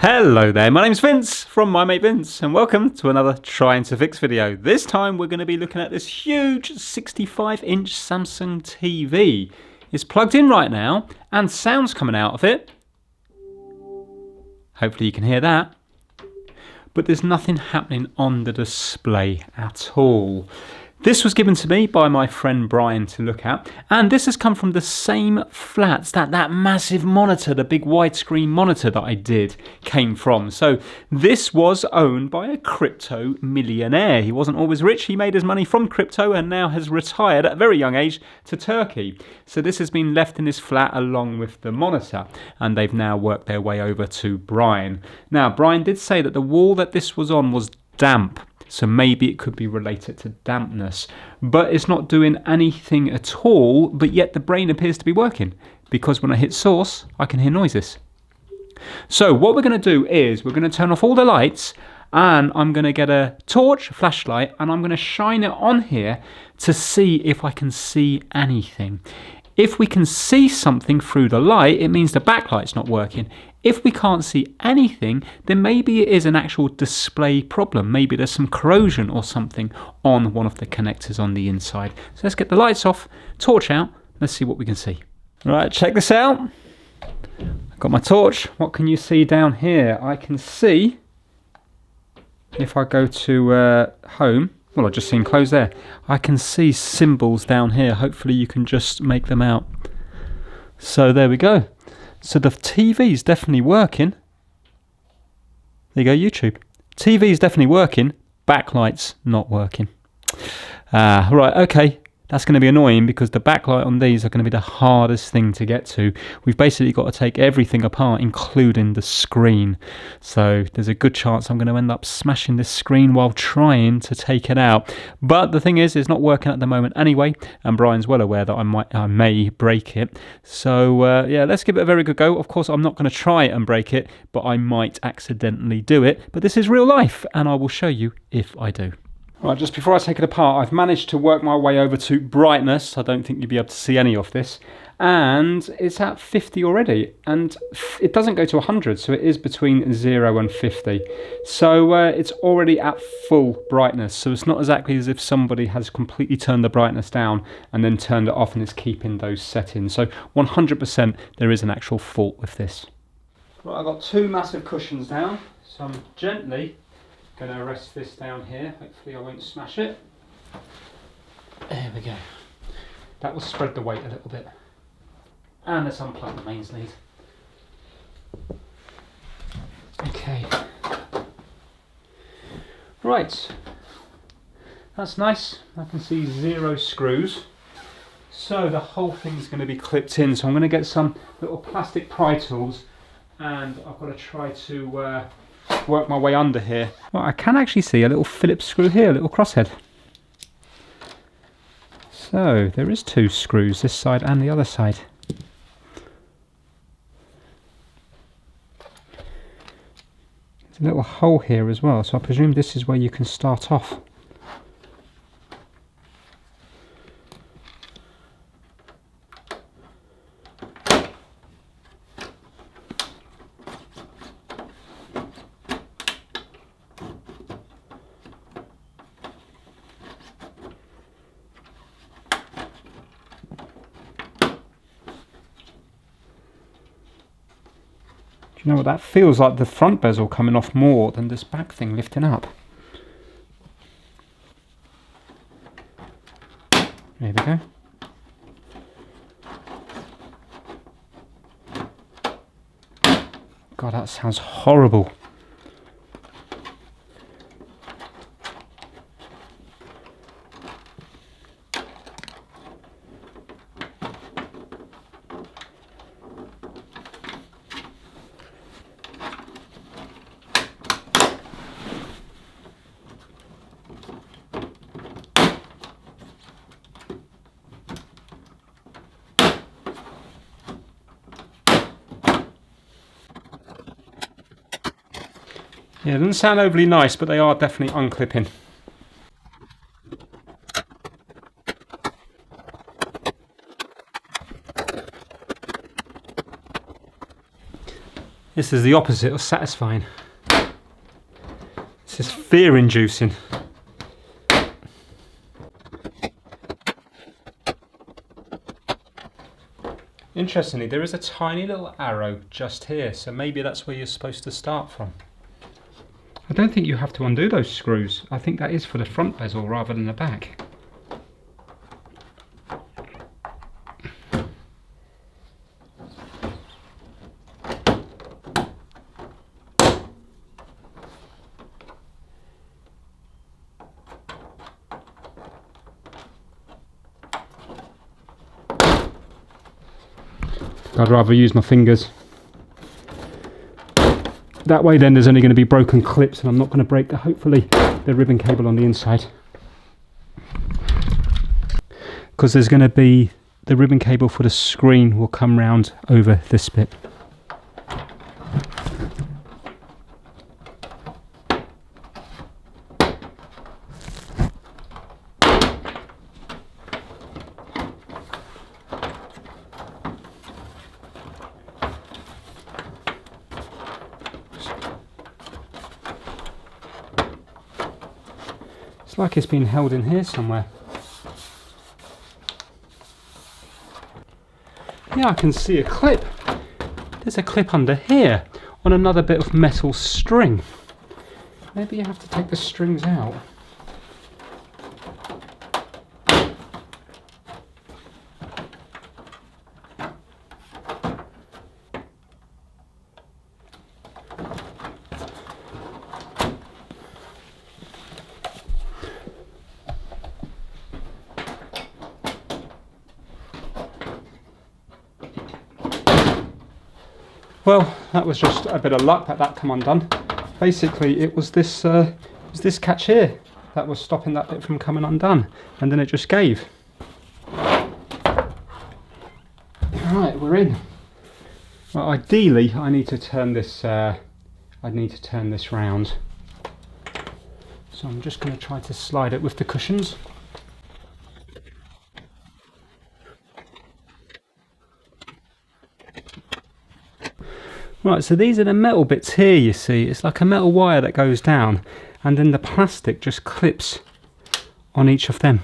Hello there, my name's Vince from My Mate Vince and welcome to another Trying to Fix video. This time we're going to be looking at this huge 65-inch Samsung TV. It's plugged in right now and sound's coming out of it. Hopefully you can hear that. But there's nothing happening on the display at all. This was given to me by my friend Brian to look at, and this has come from the same flats that massive monitor, the big widescreen monitor that I did, came from. So this was owned by a crypto millionaire. He wasn't always rich, he made his money from crypto and now has retired at a very young age to Turkey. So this has been left in his flat along with the monitor, and they've now worked their way over to Brian. Now Brian did say that the wall that this was on was damp. So maybe it could be related to dampness, but it's not doing anything at all, but yet the brain appears to be working because when I hit source, I can hear noises. So what we're going to do is we're going to turn off all the lights and I'm going to get a torch, a flashlight, and I'm going to shine it on here to see if I can see anything. If we can see something through the light, it means the backlight's not working. If we can't see anything, then maybe it is an actual display problem. Maybe there's some corrosion or something on one of the connectors on the inside. So let's get the lights off, torch out, let's see what we can see. Right, check this out. I've got my torch. What can you see down here? I can see, if I go to home, well, I've just seen close there. I can see symbols down here. Hopefully you can just make them out. So there we go. So the TV's definitely working. There you go, YouTube. TV's definitely working. Backlight's not working. Right, okay. That's going to be annoying because the backlight on these are going to be the hardest thing to get to. We've basically got to take everything apart, including the screen. So there's a good chance I'm going to end up smashing this screen while trying to take it out. But the thing is, it's not working at the moment anyway, and Brian's well aware that I may break it. So yeah, let's give it a very good go. Of course, I'm not going to try and break it, but I might accidentally do it. But this is real life, and I will show you if I do. Right, just before I take it apart, I've managed to work my way over to brightness. I don't think you'll be able to see any of this. And it's at 50 already. And it doesn't go to 100, so it is between 0 and 50. So it's already at full brightness. So it's not exactly as if somebody has completely turned the brightness down and then turned it off and is keeping those settings. So 100% there is an actual fault with this. Right, I've got two massive cushions down. So I'm gently going to rest this down here. Hopefully I won't smash it. There we go. That will spread the weight a little bit. And let's unplug the mains lead. Okay. Right. That's nice. I can see 0 screws. So the whole thing's going to be clipped in. So I'm going to get some little plastic pry tools and I've got to try to work my way under here. Well, I can actually see a little Phillips screw here, a little crosshead. So there is 2 screws, this side and the other side. There's a little hole here as well, so I presume this is where you can start off. You know what, that feels like the front bezel coming off more than this back thing lifting up. There we go. God, that sounds horrible. Yeah, it doesn't sound overly nice, but they are definitely unclipping. This is the opposite of satisfying. This is fear-inducing. Interestingly, there is a tiny little arrow just here, so maybe that's where you're supposed to start from. I don't think you have to undo those screws. I think that is for the front bezel rather than the back. I'd rather use my fingers. That way then there's only going to be broken clips and I'm not going to break, hopefully, the ribbon cable on the inside. Because there's going to be, the ribbon cable for the screen will come round over this bit. It's like it's been held in here somewhere. Yeah, I can see a clip. There's a clip under here on another bit of metal string. Maybe you have to take the strings out. Well, that was just a bit of luck that come undone. Basically, it was this catch here that was stopping that bit from coming undone, and then it just gave. Right, we're in. Well, ideally, I need to turn this. Round. So I'm just going to try to slide it with the cushions. Right, so these are the metal bits here, you see. It's like a metal wire that goes down, and then the plastic just clips on each of them.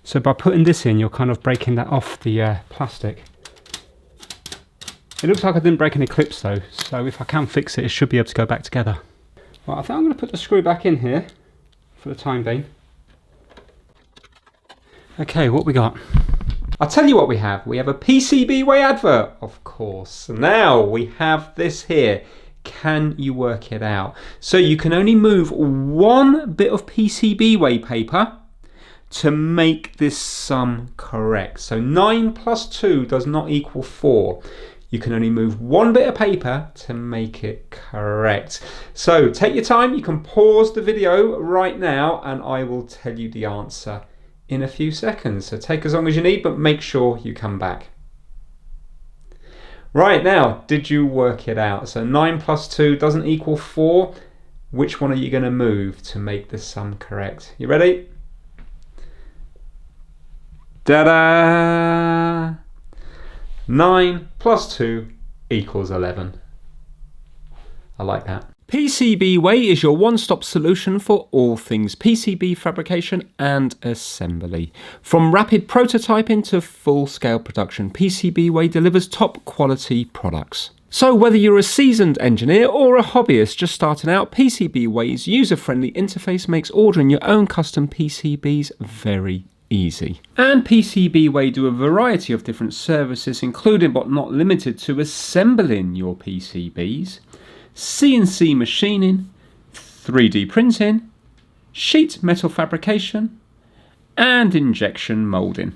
So by putting this in, you're kind of breaking that off the plastic. It looks like I didn't break any clips though, so if I can fix it, it should be able to go back together. Right, I think I'm going to put the screw back in here for the time being. Okay, what we got? I'll tell you what we have. We have a PCBWay advert, of course. Now we have this here. Can you work it out? So you can only move one bit of PCBWay paper to make this sum correct. So 9 plus 2 does not equal 4. You can only move one bit of paper to make it correct. So take your time. You can pause the video right now and I will tell you the answer in a few seconds. So take as long as you need, but make sure you come back. Right, now, did you work it out? So 9 plus 2 doesn't equal 4. Which one are you going to move to make the sum correct? You ready? Ta-da! 9 plus 2 equals 11. I like that. PCBWay is your one-stop solution for all things PCB fabrication and assembly. From rapid prototyping to full-scale production, PCBWay delivers top-quality products. So whether you're a seasoned engineer or a hobbyist just starting out, PCBWay's user-friendly interface makes ordering your own custom PCBs very easy. And PCBWay do a variety of different services, including but not limited to assembling your PCBs, CNC machining, 3D printing, sheet metal fabrication, and injection moulding.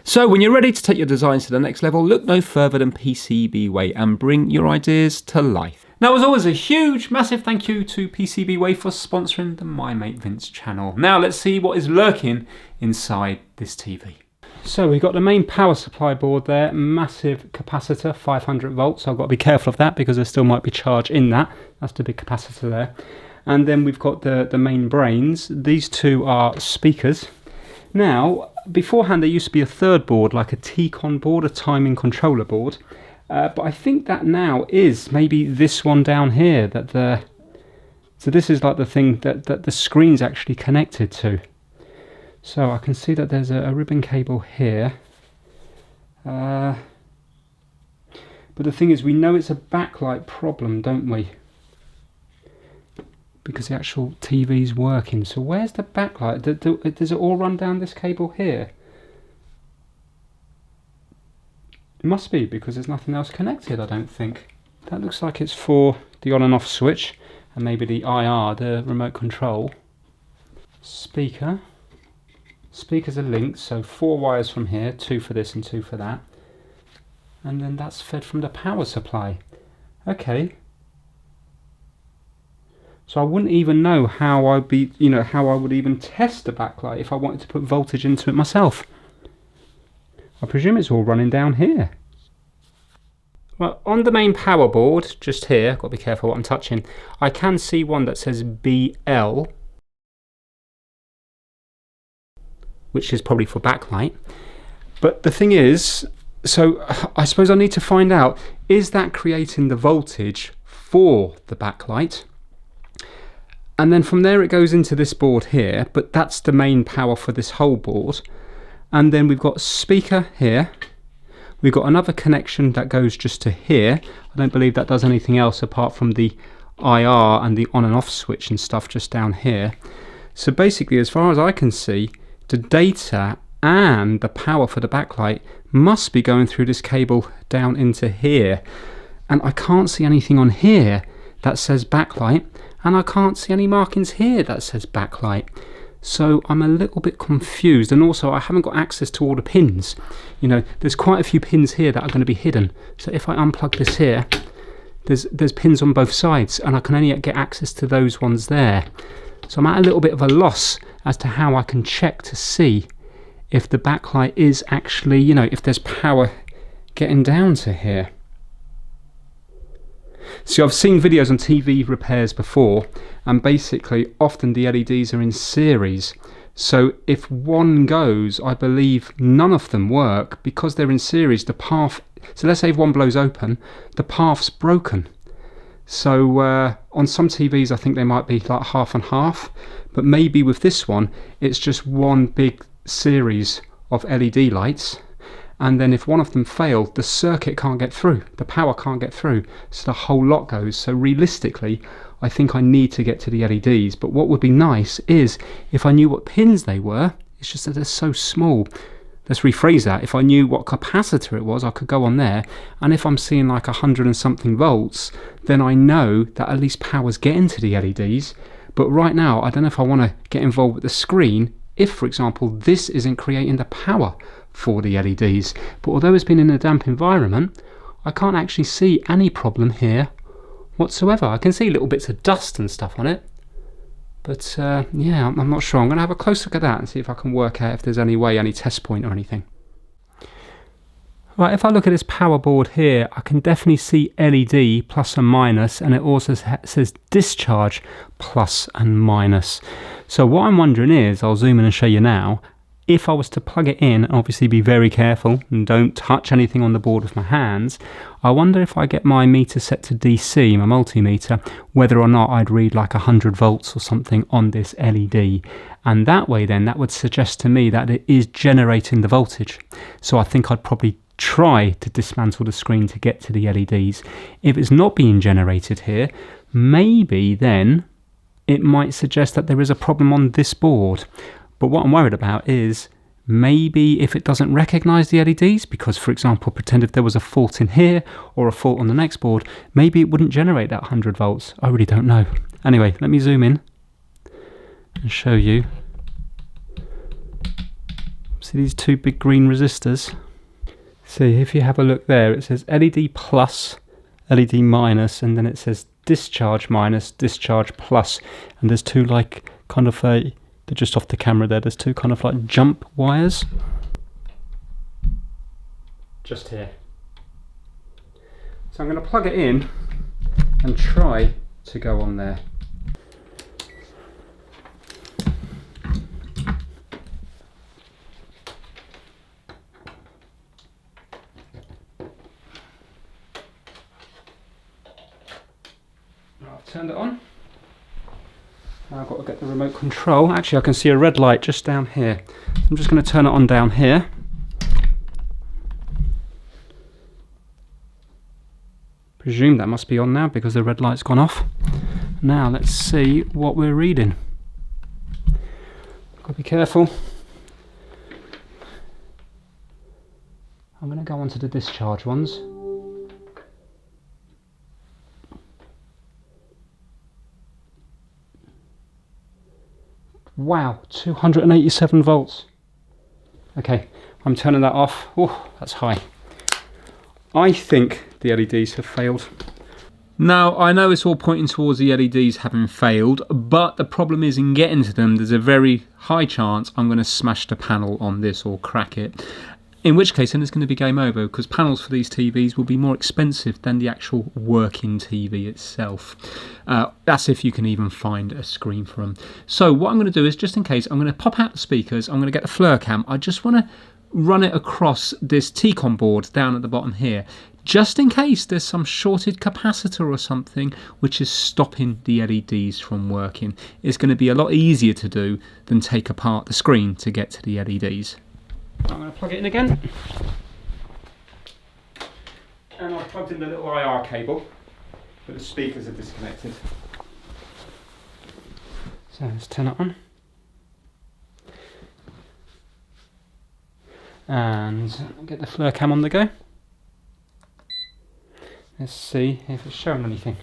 So when you're ready to take your designs to the next level, look no further than PCBWay and bring your ideas to life. Now, as always, a huge, massive thank you to PCBWay for sponsoring the My Mate Vince channel. Now let's see what is lurking inside this TV. So we've got the main power supply board there, massive capacitor, 500 volts. I've got to be careful of that because there still might be charge in that. That's the big capacitor there. And then we've got the main brains. These two are speakers. Now, beforehand there used to be a third board, like a T-con board, a timing controller board. But I think that now is maybe this one down here, so this is like the thing that the screen's actually connected to. So I can see that there's a ribbon cable here. But the thing is, we know it's a backlight problem, don't we? Because the actual TV's working. So where's the backlight? Does it all run down this cable here? It must be, because there's nothing else connected, I don't think. That looks like it's for the on and off switch, and maybe the IR, the remote control. Speaker. Speakers are linked, so 4 wires from here, 2 for this and 2 for that. And then that's fed from the power supply. Okay. So I wouldn't even know how I would even test the backlight if I wanted to put voltage into it myself. I presume it's all running down here. Well, on the main power board, just here, got to be careful what I'm touching, I can see one that says BL, which is probably for backlight. But the thing is, so I suppose I need to find out, is that creating the voltage for the backlight? And then from there it goes into this board here, but that's the main power for this whole board. And then we've got speaker here. We've got another connection that goes just to here. I don't believe that does anything else apart from the IR and the on and off switch and stuff just down here. So basically, as far as I can see, the data and the power for the backlight must be going through this cable down into here. And I can't see anything on here that says backlight, and I can't see any markings here that says backlight. So I'm a little bit confused, and also I haven't got access to all the pins. You know, there's quite a few pins here that are going to be hidden. So if I unplug this here, there's pins on both sides, and I can only get access to those ones there. So I'm at a little bit of a loss as to how I can check to see if the backlight is actually, you know, if there's power getting down to here. So I've seen videos on TV repairs before, and basically often the LEDs are in series. So if one goes, I believe none of them work because they're in series. The path, so let's say if one blows open, the path's broken. So on some TVs I think they might be like half and half, but maybe with this one it's just one big series of LED lights. And then if one of them failed, the circuit can't get through, the power can't get through, so the whole lot goes. So realistically, I think I need to get to the LEDs. But what would be nice is if I knew what pins they were. It's just that they're so small. Let's rephrase that. If I knew what capacitor it was, I could go on there. And if I'm seeing like 100 and something volts, then I know that at least power's getting to the LEDs. But right now, I don't know if I want to get involved with the screen if, for example, this isn't creating the power for the LEDs. But although it's been in a damp environment, I can't actually see any problem here whatsoever. I can see little bits of dust and stuff on it, but yeah, I'm not sure. I'm going to have a close look at that and see if I can work out if there's any way, any test point or anything. Right, if I look at this power board here, I can definitely see LED plus and minus, and it also says discharge plus and minus. So what I'm wondering is, I'll zoom in and show you now, if I was to plug it in, and obviously be very careful and don't touch anything on the board with my hands, I wonder if I get my meter set to DC, my multimeter, whether or not I'd read like 100 volts or something on this LED. And that way then, that would suggest to me that it is generating the voltage. So I think I'd probably try to dismantle the screen to get to the LEDs. If it's not being generated here, maybe then it might suggest that there is a problem on this board. But what I'm worried about is maybe if it doesn't recognize the LEDs, because for example, pretend if there was a fault in here or a fault on the next board, maybe it wouldn't generate that 100 volts. I really don't know. Anyway, let me zoom in and show you. See these two big green resistors? See, if you have a look there, it says LED plus, LED minus, and then it says discharge minus, discharge plus, and there's two like kind of they're just off the camera there, there's two kind of like jump wires just here. So I'm going to plug it in and try to go on there. turned it on. Now I've got to get the remote control. Actually, I can see a red light just down here. I'm just going to turn it on down here. Presume that must be on now because the red light's gone off. Now let's see what we're reading. Got to be careful. I'm going to go on to the discharge ones. Wow, 287 volts. Okay, I'm turning that off. Oh, that's high. I think the LEDs have failed. Now, I know it's all pointing towards the LEDs having failed, but the problem is in getting to them, there's a very high chance I'm going to smash the panel on this or crack it. In which case, then it's going to be game over, because panels for these TVs will be more expensive than the actual working TV itself. That's if you can even find a screen for them. So what I'm going to do is, just in case, I'm going to pop out the speakers, I'm going to get the FLIR cam. I just want to run it across this T-Con board down at the bottom here, just in case there's some shorted capacitor or something which is stopping the LEDs from working. It's going to be a lot easier to do than take apart the screen to get to the LEDs. I'm going to plug it in again, and I've plugged in the little IR cable, but the speakers are disconnected. So let's turn it on, and get the FLIR cam on the go. Let's see if it's showing anything.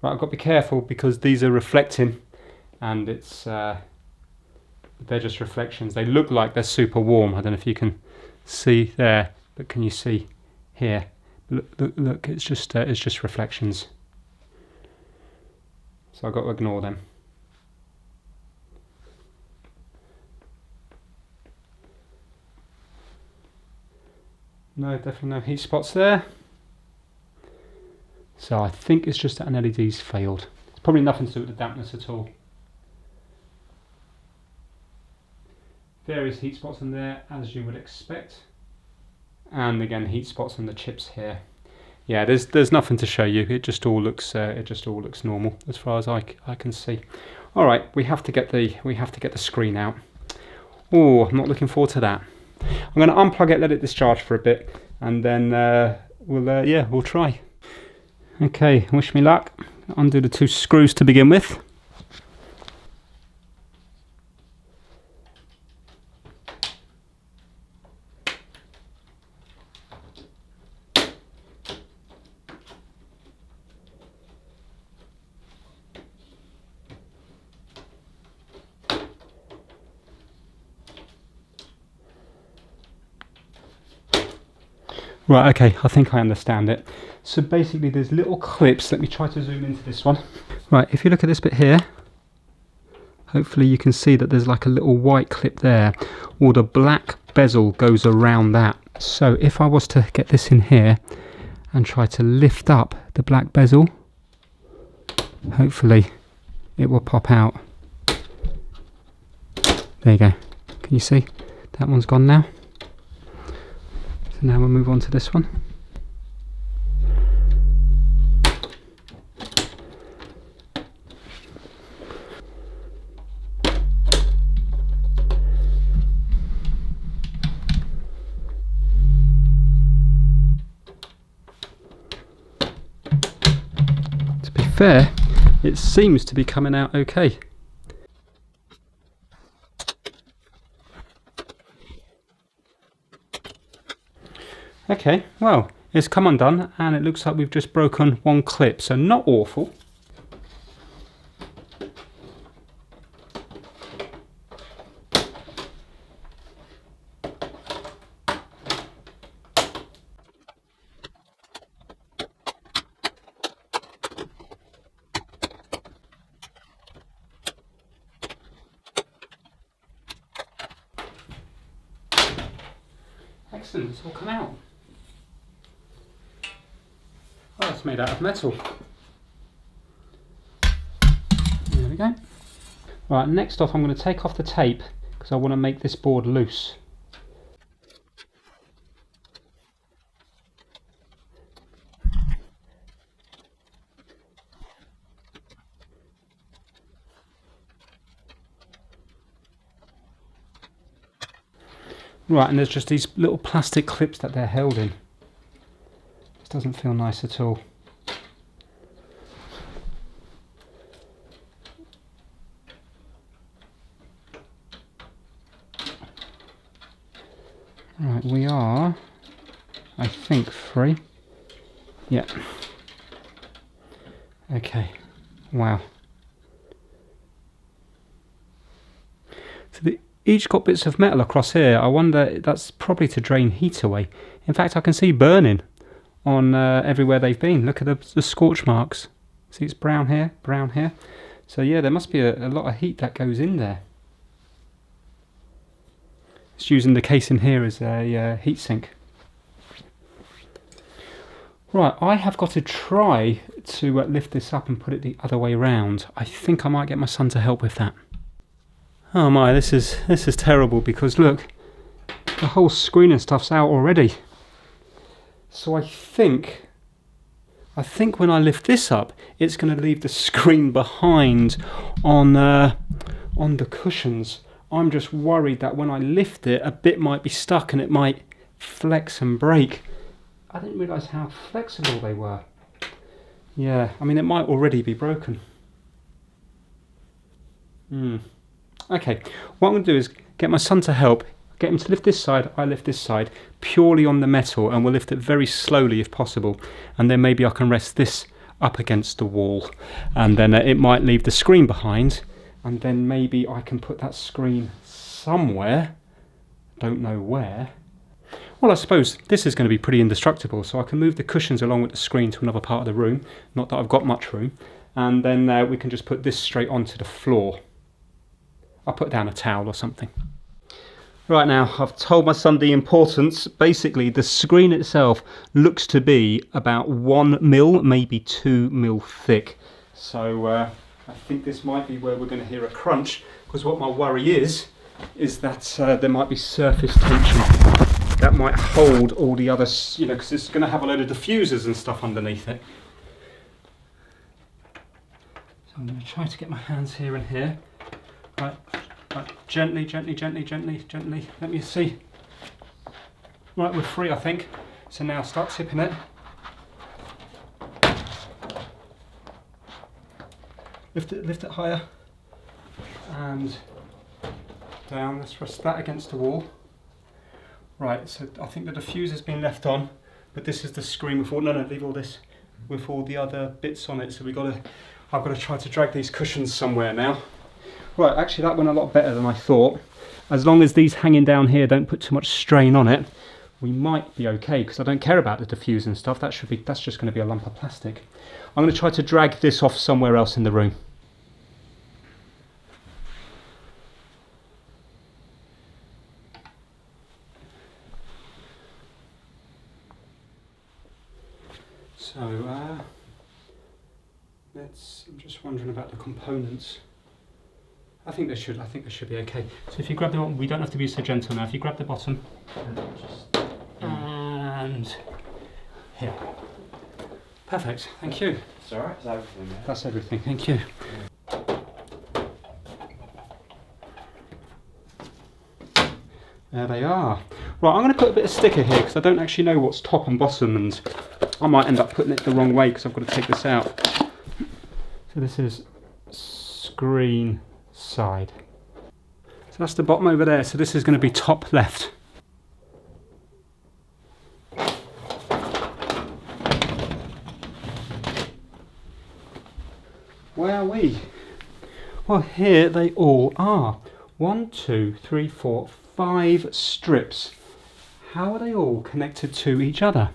Right, I've got to be careful because these are reflecting. And it's they're just reflections. They look like they're super warm. I don't know if you can see there, but can you see here? Look, it's just reflections. So I've got to ignore them. No, definitely no heat spots there. So I think it's just that an LED's failed. It's probably nothing to do with the dampness at all. Various heat spots in there, as you would expect, and again heat spots on the chips here. Yeah, there's nothing to show you. It just all looks normal as far as I can see. All right, we have to get the screen out. Oh, I'm not looking forward to that. I'm going to unplug it, let it discharge for a bit, and then we'll try. Okay, wish me luck. Undo the two screws to begin with. Right, okay, I think I understand it. So basically there's little clips. Let me try to zoom into this one. Right, if you look at this bit here, hopefully you can see that there's like a little white clip there, or the black bezel goes around that. So if I was to get this in here and try to lift up the black bezel, hopefully it will pop out. There you go. Can you see? That one's gone now. So now we'll move on to this one. To be fair, it seems to be coming out okay. Okay, well, it's come undone and it looks like we've just broken one clip, so not awful. Excellent, it's all come out. Oh, it's made out of metal. There we go. Right, next off I'm going to take off the tape because I want to make this board loose. Right, and there's just these little plastic clips that they're held in. This doesn't feel nice at all. Right, we are, I think, free. Yeah. Okay. Wow. So each got bits of metal across here. I wonder, that's probably to drain heat away. In fact, I can see burning on everywhere they've been. Look at the scorch marks. See, it's brown here, brown here. So yeah, there must be a lot of heat that goes in there. It's using the casing here as a heat sink. Right, I have got to try to lift this up and put it the other way around. I think I might get my son to help with that. Oh my, this is terrible, because look, the whole screen and stuff's out already. So I think when I lift this up, it's going to leave the screen behind on the cushions. I'm just worried that when I lift it, a bit might be stuck and it might flex and break. I didn't realise how flexible they were. Yeah, I mean, it might already be broken. Okay, what I'm going to do is get my son to help, get him to lift this side, I lift this side, purely on the metal, and we'll lift it very slowly if possible. And then maybe I can rest this up against the wall, and then it might leave the screen behind. And then maybe I can put that screen somewhere, don't know where. Well, I suppose this is going to be pretty indestructible, so I can move the cushions along with the screen to another part of the room, not that I've got much room, and then we can just put this straight onto the floor. I'll put down a towel or something. Right, now, I've told my son the importance. Basically, the screen itself looks to be about 1 mil, maybe 2 mil thick. So I think this might be where we're going to hear a crunch, because what my worry is that there might be surface tension that might hold all the others, you know, because it's going to have a load of diffusers and stuff underneath it. So I'm going to try to get my hands here and here. Right, gently, gently, gently, gently, gently. Let me see. Right, we're free, I think. So now start tipping it. Lift it higher, and down. Let's rest that against the wall. Right, so I think the diffuser's been left on, but this is the screen with all, no, leave all this, with all the other bits on it. So I've got to try to drag these cushions somewhere now. Right, actually that went a lot better than I thought. As long as these hanging down here don't put too much strain on it, we might be okay, because I don't care about the diffuser and stuff. That's just going to be a lump of plastic. I'm going to try to drag this off somewhere else in the room. So I'm just wondering about the components. I think they should be okay. So if you grab the bottom, we don't have to be so gentle now. If you grab the bottom, and here. Perfect, thank you. It's alright, that's everything. Yeah. That's everything, thank you. There they are. Right, I'm going to put a bit of sticker here because I don't actually know what's top and bottom, and I might end up putting it the wrong way because I've got to take this out. So this is screen side. So that's the bottom over there, so this is going to be top left. Wowee. Well, here they all are. 1, 2, 3, 4, 5 strips. How are they all connected to each other?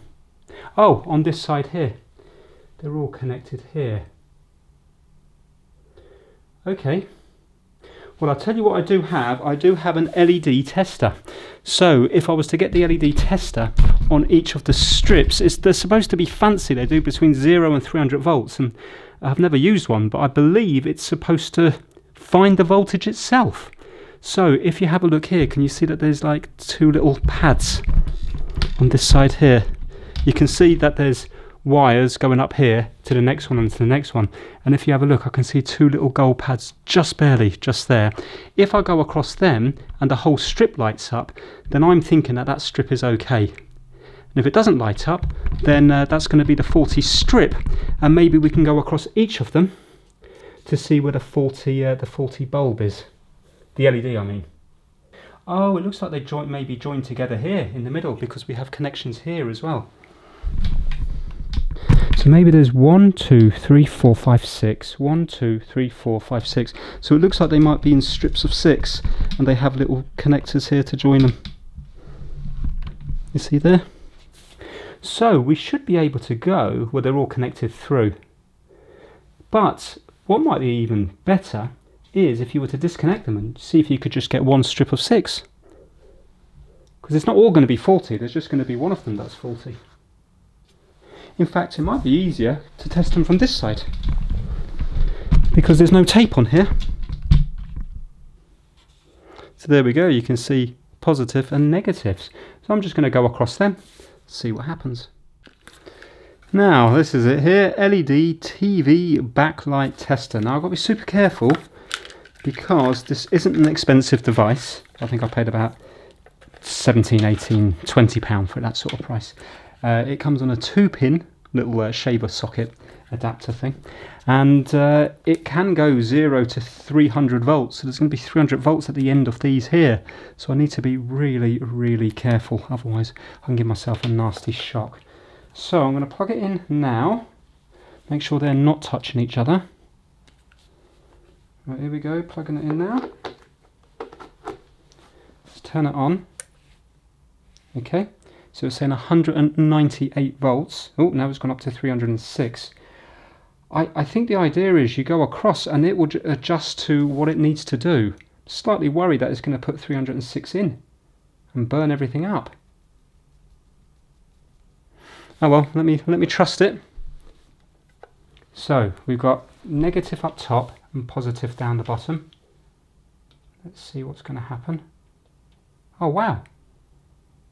Oh, on this side here. They're all connected here. Okay. Well, I'll tell you what I do have. I do have an LED tester. So if I was to get the LED tester on each of the strips, they're supposed to be fancy. They do between 0 and 300 volts. And I've never used one, but I believe it's supposed to find the voltage itself. So if you have a look here, can you see that there's like 2 little pads on this side here? You can see that there's wires going up here to the next one and to the next one. And if you have a look, I can see two little gold pads just barely, just there. If I go across them and the whole strip lights up, then I'm thinking that that strip is okay. And if it doesn't light up, then that's going to be the faulty strip, and maybe we can go across each of them to see where the faulty bulb is. The LED, I mean. Oh, it looks like they maybe joined together here in the middle, because we have connections here as well. So maybe there's 1, 2, 3, 4, 5, 6. 1, 2, 3, 4, 5, 6. So it looks like they might be in strips of 6, and they have little connectors here to join them. You see there? So we should be able to go where they're all connected through. But what might be even better is if you were to disconnect them and see if you could just get one strip of 6. Because it's not all going to be faulty, there's just going to be one of them that's faulty. In fact, it might be easier to test them from this side, because there's no tape on here. So there we go, you can see positive and negatives. So I'm just going to go across them, see what happens. Now this is it here, LED TV backlight tester. Now I've got to be super careful because this isn't an expensive device. I think I paid about 17, 18, 20 pound for that sort of price. It comes on a 2-pin little shaver socket adapter thing, and it can go 0 to 300 volts. So there's going to be 300 volts at the end of these here. So I need to be really careful, otherwise I can give myself a nasty shock. So I'm going to plug it in now. Make sure they're not touching each other. Right, here we go, plugging it in now. Let's turn it on. Okay, so it's saying 198 volts. Oh, now it's gone up to 306. I think the idea is you go across and it will adjust to what it needs to do. Slightly worried that it's going to put 306 in and burn everything up. Oh well, let me trust it. So we've got negative up top and positive down the bottom. Let's see what's going to happen. Oh wow.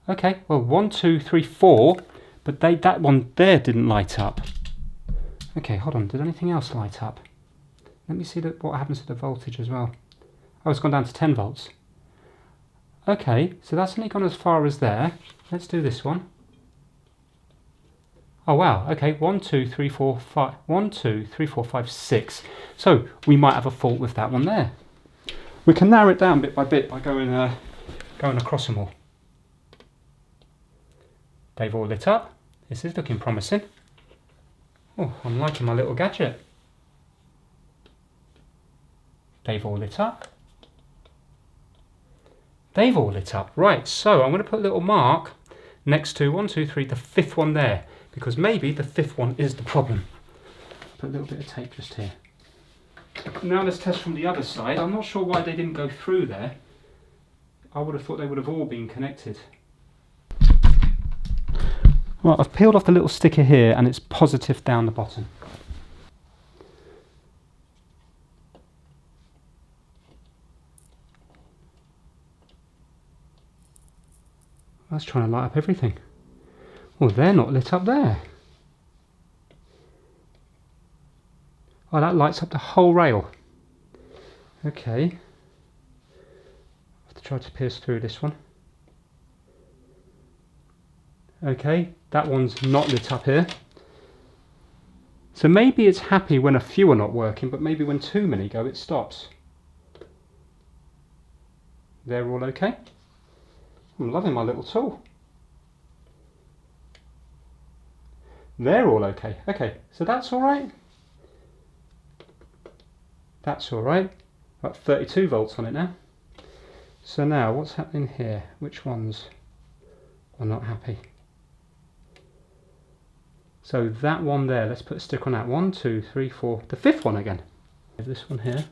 Okay, well 1, 2, 3, 4, but that one there didn't light up. Okay, hold on, did anything else light up? Let me see what happens to the voltage as well. Oh, it's gone down to 10 volts. Okay, so that's only gone as far as there. Let's do this one. Oh wow, okay, 1, 2, 3, 4, 5, 1, 2, 3, 4, 5, 6. So we might have a fault with that one there. We can narrow it down bit by bit by going across them all. They've all lit up. This is looking promising. Oh, I'm liking my little gadget. They've all lit up. They've all lit up. Right, so I'm going to put a little mark next to 1, 2, 3, the 5th one there, because maybe the 5th one is the problem. Put a little bit of tape just here. Now let's test from the other side. I'm not sure why they didn't go through there. I would have thought they would have all been connected. Right, I've peeled off the little sticker here and it's positive down the bottom. That's trying to light up everything. Well, they're not lit up there. Oh, that lights up the whole rail. Okay. I have to try to pierce through this one. Okay, that one's not lit up here. So maybe it's happy when a few are not working, but maybe when too many go, it stops. They're all okay. I'm loving my little tool. They're all okay. Okay, so that's all right. That's all right. Got 32 volts on it now. So now what's happening here? Which ones are not happy? So that one there, let's put a stick on that. 1, 2, 3, 4, the 5th one again. This one here.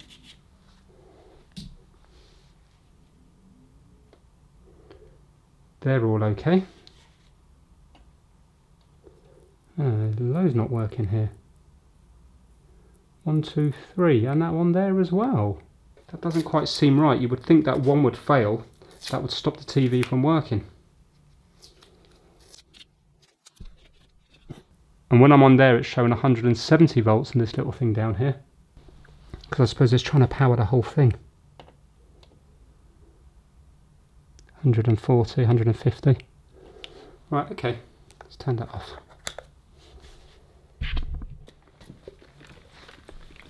They're all okay. Those not working here. 1, 2, 3, and that one there as well. That doesn't quite seem right. You would think that one would fail. That would stop the TV from working. And when I'm on there, it's showing 170 volts in this little thing down here. Because I suppose it's trying to power the whole thing. 140, 150. Right, okay, let's turn that off.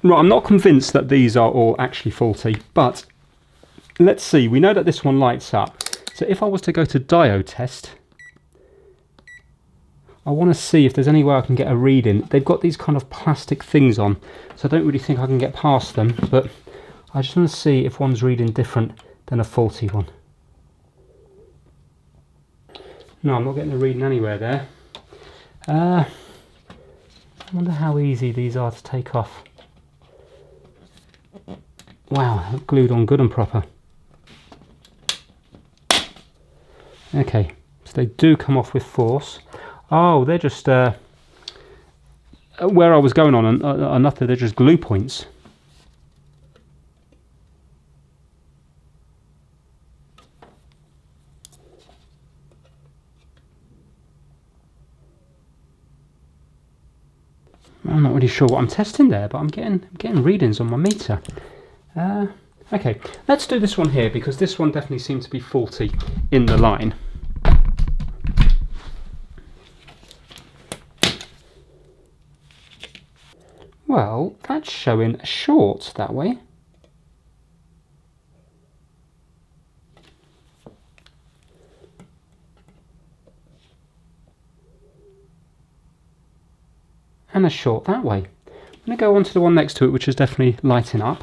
Right, I'm not convinced that these are all actually faulty, but let's see. We know that this one lights up. So if I was to go to diode test, I want to see if there's any way I can get a reading. They've got these kind of plastic things on, so I don't really think I can get past them, but I just want to see if one's reading different than a faulty one. No, I'm not getting a reading anywhere there. I wonder how easy these are to take off. Wow, they're glued on good and proper. Okay, so they do come off with force. Oh, they're just where I was going on another. They're just glue points. I'm not really sure what I'm testing there, but I'm getting readings on my meter. Okay, let's do this one here because this one definitely seems to be faulty in the line. Well, that's showing a short that way. And a short that way. I'm going to go on to the one next to it, which is definitely lighting up.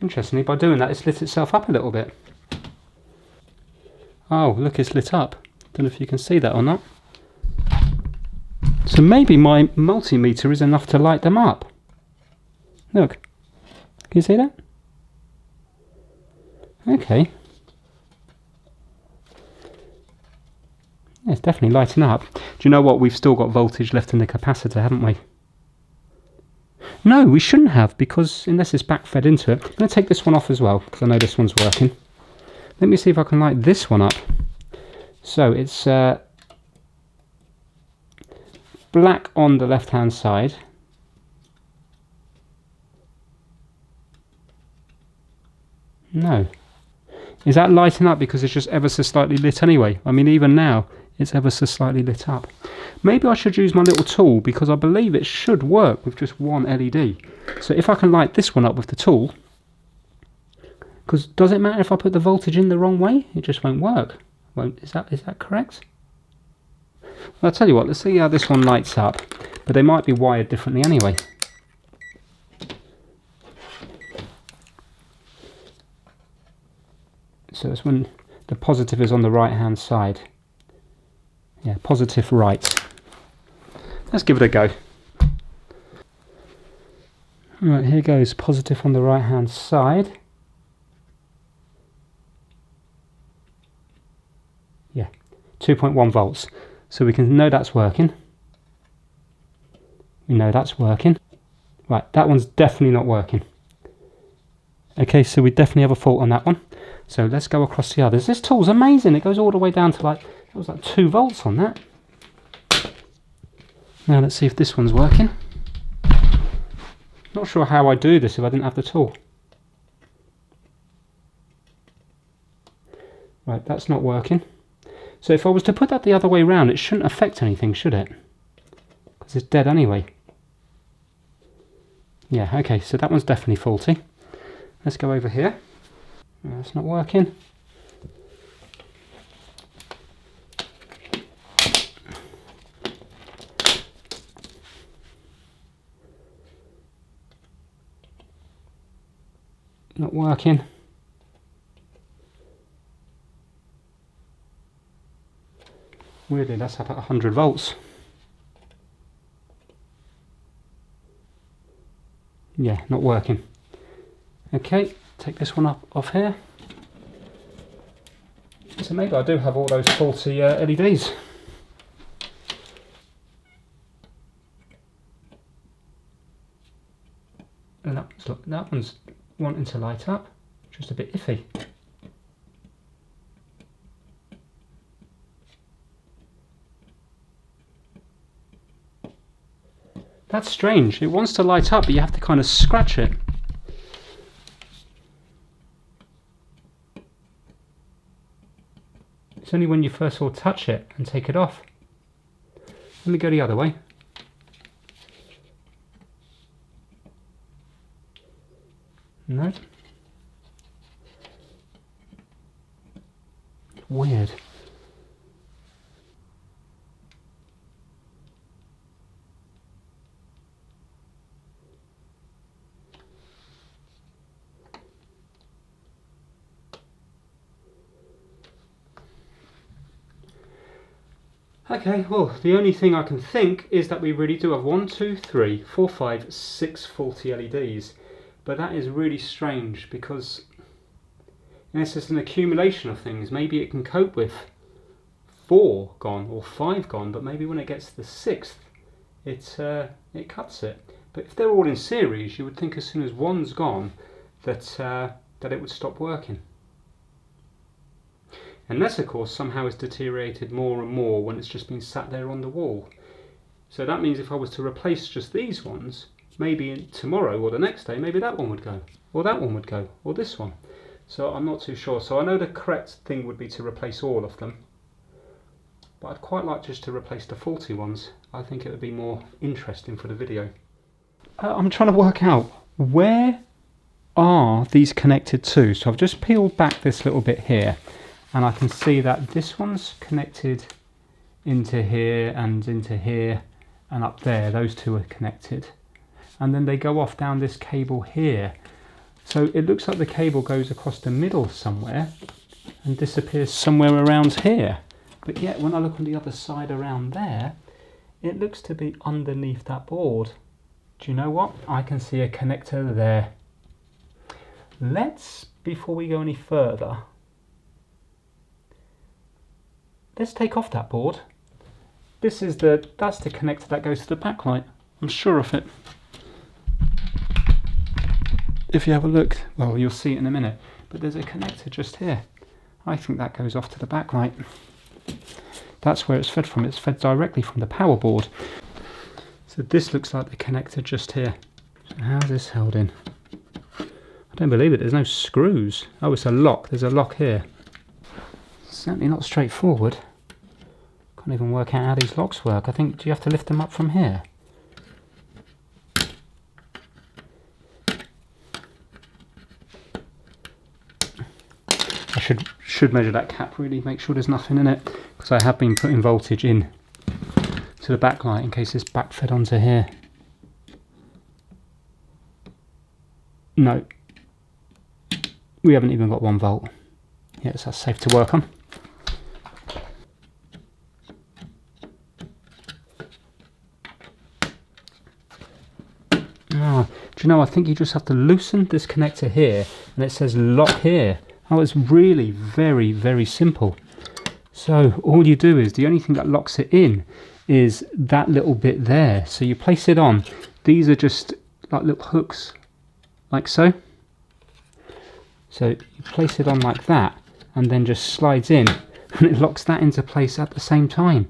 Interestingly, by doing that, it's lit itself up a little bit. Oh, look, it's lit up. Don't know if you can see that or not. So maybe my multimeter is enough to light them up. Look, can you see that? Okay. Yeah, it's definitely lighting up. Do you know what? We've still got voltage left in the capacitor, haven't we? No, we shouldn't have, because unless it's backfed into it. I'm going to take this one off as well, because I know this one's working. Let me see if I can light this one up. So it's black on the left hand side. No. Is that lighting up because it's just ever so slightly lit anyway? I mean, even now it's ever so slightly lit up. Maybe I should use my little tool, because I believe it should work with just one LED. So if I can light this one up with the tool, because does it matter if I put the voltage in the wrong way? It just won't work. Is that correct? Well, I'll tell you what, let's see how this one lights up, but they might be wired differently anyway. So it's when the positive is on the right hand side. Yeah, positive right. Let's give it a go. Right, here goes positive on the right hand side. Yeah, 2.1 volts. So we can know that's working. We know that's working. Right, that one's definitely not working. Okay, so we definitely have a fault on that one. So let's go across the others. This tool's amazing. It goes all the way down to like, it was like 2 volts on that. Now let's see if this one's working. Not sure how I'd do this if I didn't have the tool. Right, that's not working. So if I was to put that the other way around, it shouldn't affect anything, should it? Because it's dead anyway. Yeah, okay, so that one's definitely faulty. Let's go over here. That's not working. Not working. Weirdly, that's up at 100 volts. Yeah, not working. Okay, take this one off here. So maybe I do have all those faulty LEDs. And that one's wanting to light up, just a bit iffy. That's strange. It wants to light up, but you have to kind of scratch it. It's only when you first of all touch it and take it off. Let me go the other way. No. Weird. Okay, well, the only thing I can think is that we really do have 1, 2, 3, 4, 5, 6 faulty LEDs. But that is really strange because unless it's an accumulation of things, maybe it can cope with 4 gone or 5 gone, but maybe when it gets to the 6th, it cuts it. But if they're all in series, you would think as soon as one's gone that it would stop working. Unless, of course, somehow it's deteriorated more and more when it's just been sat there on the wall. So that means if I was to replace just these ones, maybe tomorrow or the next day, maybe that one would go, or that one would go, or this one. So I'm not too sure. So I know the correct thing would be to replace all of them, but I'd quite like just to replace the faulty ones. I think it would be more interesting for the video. I'm trying to work out where are these connected to. So I've just peeled back this little bit here, and I can see that this one's connected into here and into here and up there. Those two are connected. And then they go off down this cable here. So it looks like the cable goes across the middle somewhere and disappears somewhere around here. But yet when I look on the other side around there, it looks to be underneath that board. Do you know what? I can see a connector there. Let's, before we go any further, let's take off that board. That's the connector that goes to the backlight. I'm sure of it. If you have a look, well, you'll see it in a minute, but there's a connector just here. I think that goes off to the backlight. That's where it's fed from. It's fed directly from the power board. So this looks like the connector just here. So how's this held in? I don't believe it. There's no screws. Oh, it's a lock. There's a lock here. Certainly not straightforward. Can't even work out how these locks work. I think, do you have to lift them up from here? I should measure that cap, really make sure there's nothing in it, because I have been putting voltage in to the backlight in case it's backfed onto here. No, we haven't even got 1 volt. Yes, that's safe to work on. Ah, do you know, I think you just have to loosen this connector here, and it says lock here. Oh, it's really very, very simple. So all you do is, the only thing that locks it in is that little bit there. So you place it on. These are just like little hooks, like so. So you place it on like that, and then just slides in, and it locks that into place at the same time.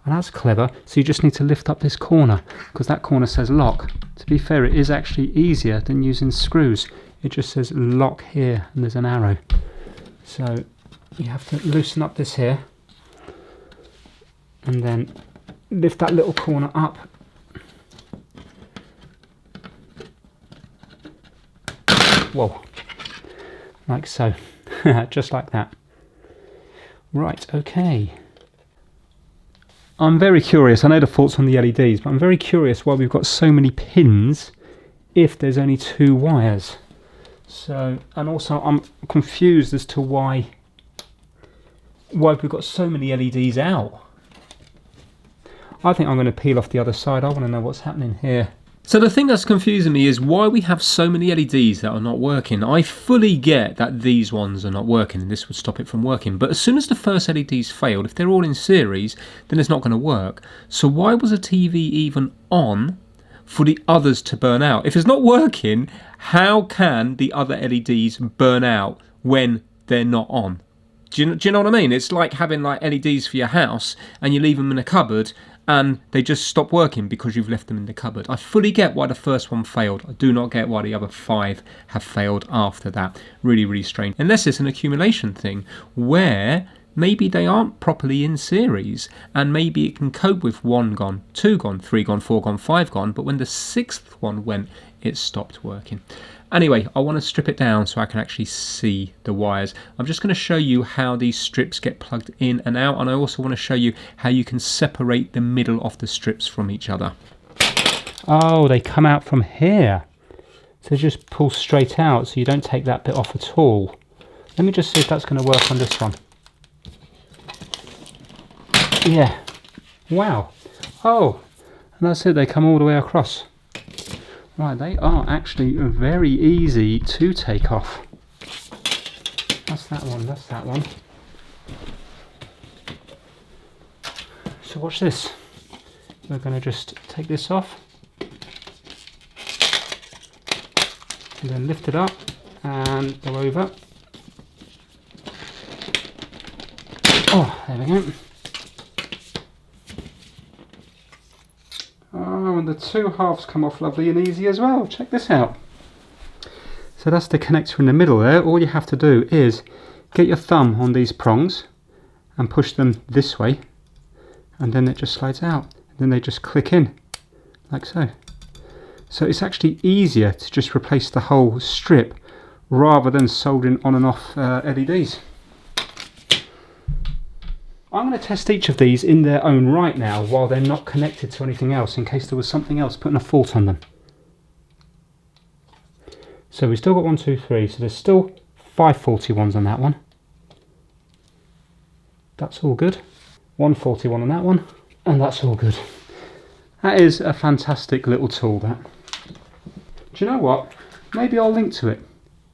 And that's clever. So you just need to lift up this corner, because that corner says lock. To be fair, it is actually easier than using screws. It just says lock here, and there's an arrow. So you have to loosen up this here, and then lift that little corner up. Whoa, like so. Just like that. Right, okay. I'm very curious. I know the fault's on the LEDs, but I'm very curious why we've got so many pins if there's only 2 wires. So, and also I'm confused as to why we've got so many LEDs out. I think I'm going to peel off the other side. I want to know what's happening here. So the thing that's confusing me is why we have so many LEDs that are not working. I fully get that these ones are not working and this would stop it from working. But as soon as the first LEDs failed, if they're all in series, then it's not going to work. So why was a TV even on for the others to burn out? If it's not working, how can the other LEDs burn out when they're not on? Do you know what I mean? It's like having like LEDs for your house and you leave them in a cupboard and they just stop working because you've left them in the cupboard. I fully get why the first one failed. I do not get why the other 5 have failed after that. Really, really strange. Unless it's an accumulation thing where maybe they aren't properly in series, and maybe it can cope with 1 gone, 2 gone, 3 gone, 4 gone, 5 gone, but when the 6th one went, it stopped working. Anyway, I want to strip it down so I can actually see the wires. I'm just going to show you how these strips get plugged in and out, and I also want to show you how you can separate the middle of the strips from each other. Oh, they come out from here. So just pull straight out so you don't take that bit off at all. Let me just see if that's going to work on this one. Yeah. Wow. Oh, and that's it. They come all the way across. Right, they are actually very easy to take off. That's that one, that's that one. So watch this. We're going to just take this off. And then lift it up and go over. Oh, there we go. Oh, and the 2 halves come off lovely and easy as well. Check this out. So that's the connector in the middle there. All you have to do is get your thumb on these prongs and push them this way, and then it just slides out. And then they just click in, like so. So it's actually easier to just replace the whole strip rather than soldering on and off LEDs. I'm going to test each of these in their own right now while they're not connected to anything else, in case there was something else putting a fault on them. So we've still got 1, 2, 3, so there's still 5 faulty ones on that one. That's all good. 1 faulty one on that one, and that's all good. That is a fantastic little tool, that. Do you know what? Maybe I'll link to it.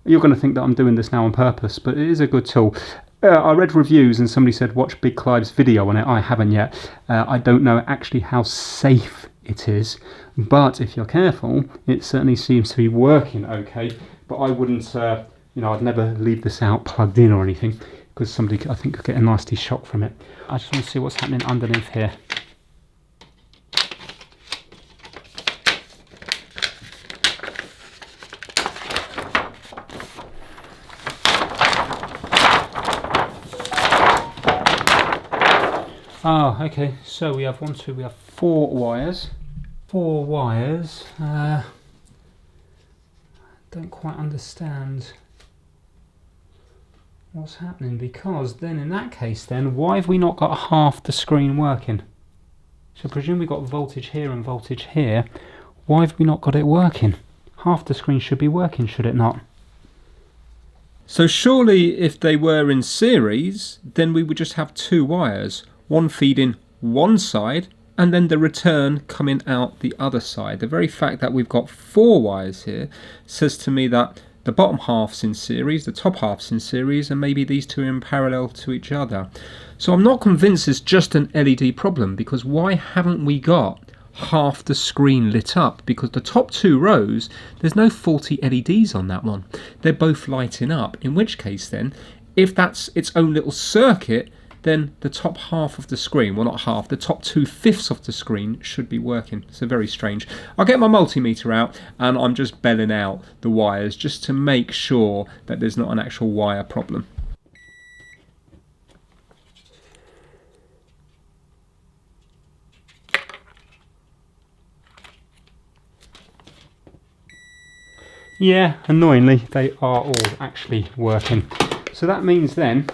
You're going to think that I'm doing this now on purpose, but it is a good tool. I read reviews and somebody said watch Big Clive's video on it. I haven't yet. I don't know actually how safe it is, but if you're careful, it certainly seems to be working okay. But I wouldn't, you know, I'd never leave this out plugged in or anything, because somebody, I think, could get a nasty shock from it. I just want to see what's happening underneath here. Oh, okay, so we have 1, 2, we have 4 wires. 4 wires. Don't quite understand what's happening, because then in that case then, why have we not got half the screen working? So presume we got voltage here and voltage here. Why have we not got it working? Half the screen should be working, should it not? So surely if they were in series, then we would just have 2 wires. One feeding one side and then the return coming out the other side. The very fact that we've got 4 wires here says to me that the bottom half's in series, the top half's in series, and maybe these 2 are in parallel to each other. So I'm not convinced it's just an LED problem, because why haven't we got half the screen lit up? Because the top 2 rows, there's no faulty LEDs on that one. They're both lighting up, in which case then, if that's its own little circuit, then the top half of the screen, well not half, the top 2/5 of the screen should be working. So very strange. I'll get my multimeter out and I'm just belling out the wires just to make sure that there's not an actual wire problem. Yeah, annoyingly, they are all actually working. So that means then,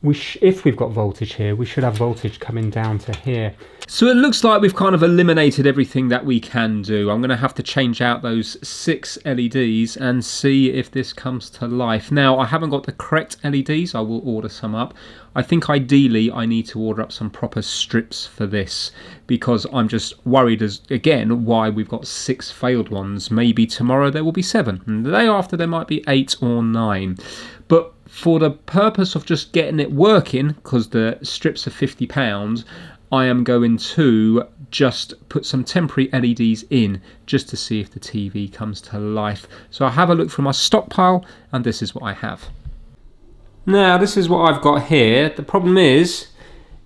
if we've got voltage here, we should have voltage coming down to here. So it looks like we've kind of eliminated everything that we can do. I'm going to have to change out those 6 LEDs and see if this comes to life. Now, I haven't got the correct LEDs. I will order some up. I think ideally I need to order up some proper strips for this, because I'm just worried again why we've got 6 failed ones. Maybe tomorrow there will be 7, and the day after there might be 8 or 9. But for the purpose of just getting it working, because the strips are £50, I am going to just put some temporary LEDs in just to see if the TV comes to life. So I'll have a look through my stockpile, and this is what I have. Now this is what I've got here. The problem is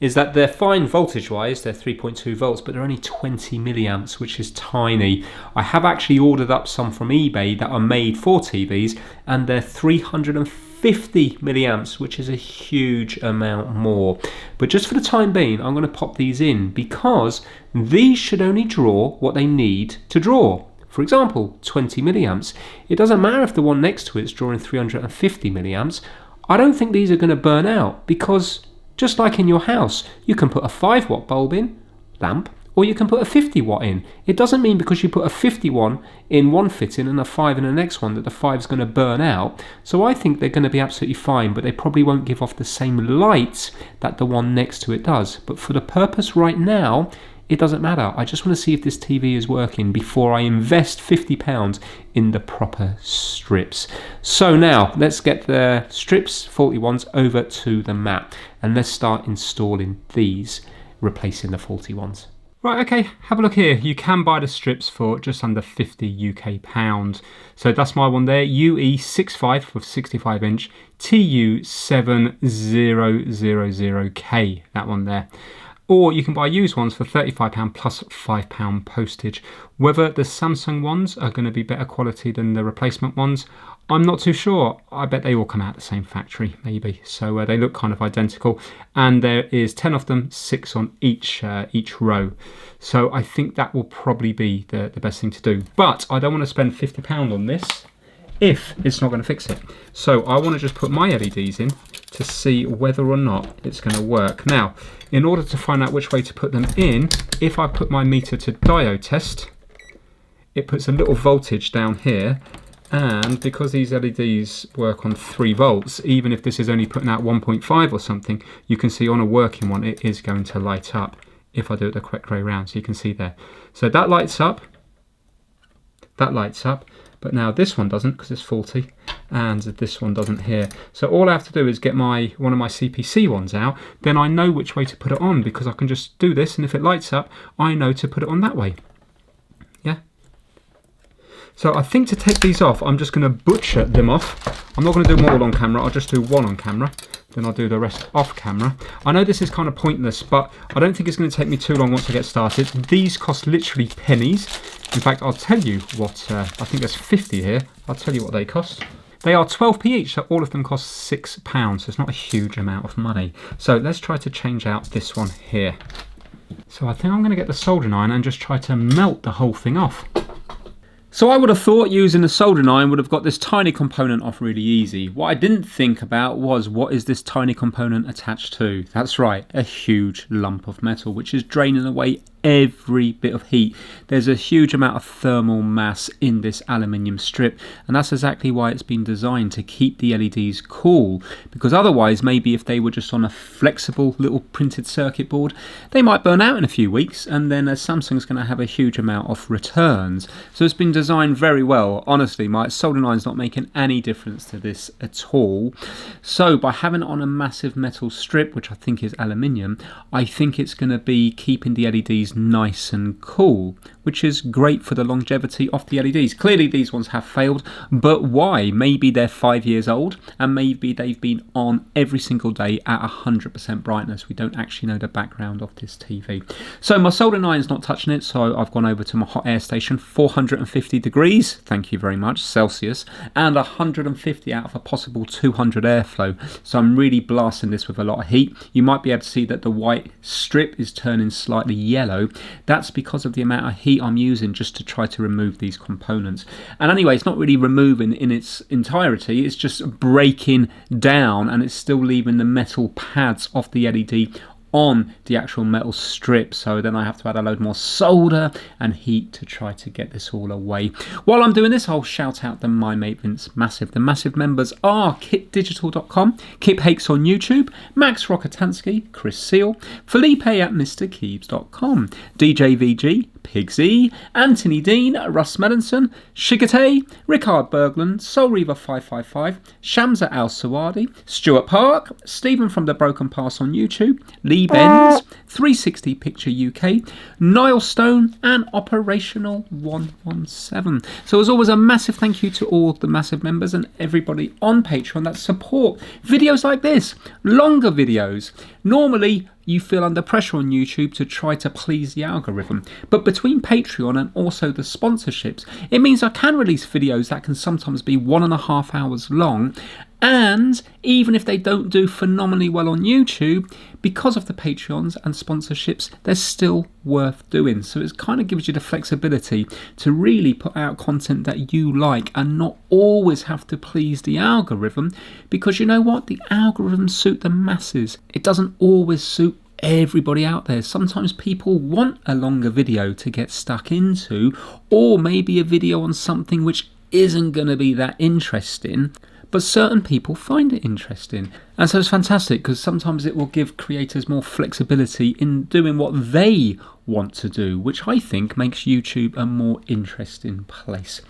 is that they're fine voltage wise, they're 3.2 volts, but they're only 20 milliamps, which is tiny. I have actually ordered up some from eBay that are made for TVs, and they're 350 milliamps, which is a huge amount more. But just for the time being, I'm going to pop these in because these should only draw what they need to draw. For example, 20 milliamps. It doesn't matter if the one next to it is drawing 350 milliamps. I don't think these are going to burn out because just like in your house, you can put a 5-watt bulb in, lamp, or you can put a 50-watt in. It doesn't mean because you put a 51 in one fitting and a 5 in the next one that the 5 is going to burn out. So I think they're going to be absolutely fine, but they probably won't give off the same light that the one next to it does. But for the purpose right now, it doesn't matter. I just want to see if this TV is working before I invest £50 in the proper strips. So now let's get the strips, faulty ones, over to the mat and let's start installing these, replacing the faulty ones. Right, okay, have a look here. You can buy the strips for just under 50 UK pounds. So that's my one there, UE65 with 65 inch TU7000K, that one there. Or you can buy used ones for £35 plus £5 postage. Whether the Samsung ones are going to be better quality than the replacement ones, I'm not too sure. I bet they all come out the same factory, maybe. So they look kind of identical. And there is 10 of them, 6 on each row. So I think that will probably be the best thing to do. But I don't want to spend £50 on this if it's not going to fix it. So I want to just put my LEDs in to see whether or not it's going to work. Now, in order to find out which way to put them in, if I put my meter to diode test, it puts a little voltage down here, and because these LEDs work on 3 volts, even if this is only putting out 1.5 or something, you can see on a working one it is going to light up if I do it the correct way around. So you can see there. So that lights up, but now this one doesn't because it's faulty, and this one doesn't here. So all I have to do is get one of my CPC ones out, then I know which way to put it on because I can just do this, and if it lights up, I know to put it on that way. Yeah. So I think to take these off, I'm just going to butcher them off. I'm not going to do them all on camera, I'll just do one on camera, then I'll do the rest off camera. I know this is kind of pointless, but I don't think it's going to take me too long once I get started. These cost literally pennies. In fact, I'll tell you what, I think there's 50 here. I'll tell you what they cost. They are 12p each, so all of them cost £6, so it's not a huge amount of money. So let's try to change out this one here. So I think I'm going to get the soldering iron and just try to melt the whole thing off. So I would have thought using the soldering iron would have got this tiny component off really easy. What I didn't think about was, what is this tiny component attached to? That's right, a huge lump of metal which is draining away every bit of heat. There's a huge amount of thermal mass in this aluminium strip, and that's exactly why it's been designed, to keep the LEDs cool, because otherwise maybe if they were just on a flexible little printed circuit board, they might burn out in a few weeks, and then Samsung's going to have a huge amount of returns. So it's been designed very well. Honestly, my soldering iron's not making any difference to this at all. So by having it on a massive metal strip, which I think is aluminium, I think it's going to be keeping the LEDs nice and cool, which is great for the longevity of the LEDs. Clearly these ones have failed, but why? Maybe they're 5 years old and maybe they've been on every single day at 100% brightness. We don't actually know the background of this TV. So my soldering iron's not touching it, so I've gone over to my hot air station, 450 degrees, thank you very much, Celsius, and 150 out of a possible 200 airflow. So I'm really blasting this with a lot of heat. You might be able to see that the white strip is turning slightly yellow. That's because of the amount of heat I'm using just to try to remove these components. And anyway, it's not really removing in its entirety, it's just breaking down, and it's still leaving the metal pads of the LED on the actual metal strip. So then I have to add a load more solder and heat to try to get this all away. While I'm doing this, I'll shout out the My Mate Vince Massive. The Massive members are kitdigital.com, Kip Hakes on YouTube, Max Rokotansky, Chris Seal, Felipe at MrKeebs.com, DJ VG, Pigsy, Anthony Dean, Russ Melanson, Shigate, Rickard Berglund, Soul Reaver 555, Shamsa Al Sawadi, Stuart Park, Stephen from The Broken Pass on YouTube, Lee Benz, 360 Picture UK, Niall Stone, and Operational 117. So as always, a massive thank you to all the Massive members and everybody on Patreon that support videos like this, longer videos. Normally you feel under pressure on YouTube to try to please the algorithm. But between Patreon and also the sponsorships, it means I can release videos that can sometimes be 1.5 hours long, and even if they don't do phenomenally well on YouTube, because of the Patreons and sponsorships, they're still worth doing. So it kind of gives you the flexibility to really put out content that you like and not always have to please the algorithm, because you know what? The algorithms suit the masses. It doesn't always suit everybody out there. Sometimes people want a longer video to get stuck into, or maybe a video on something which isn't going to be that interesting, but certain people find it interesting. And so it's fantastic, because sometimes it will give creators more flexibility in doing what they want to do, which I think makes YouTube a more interesting place.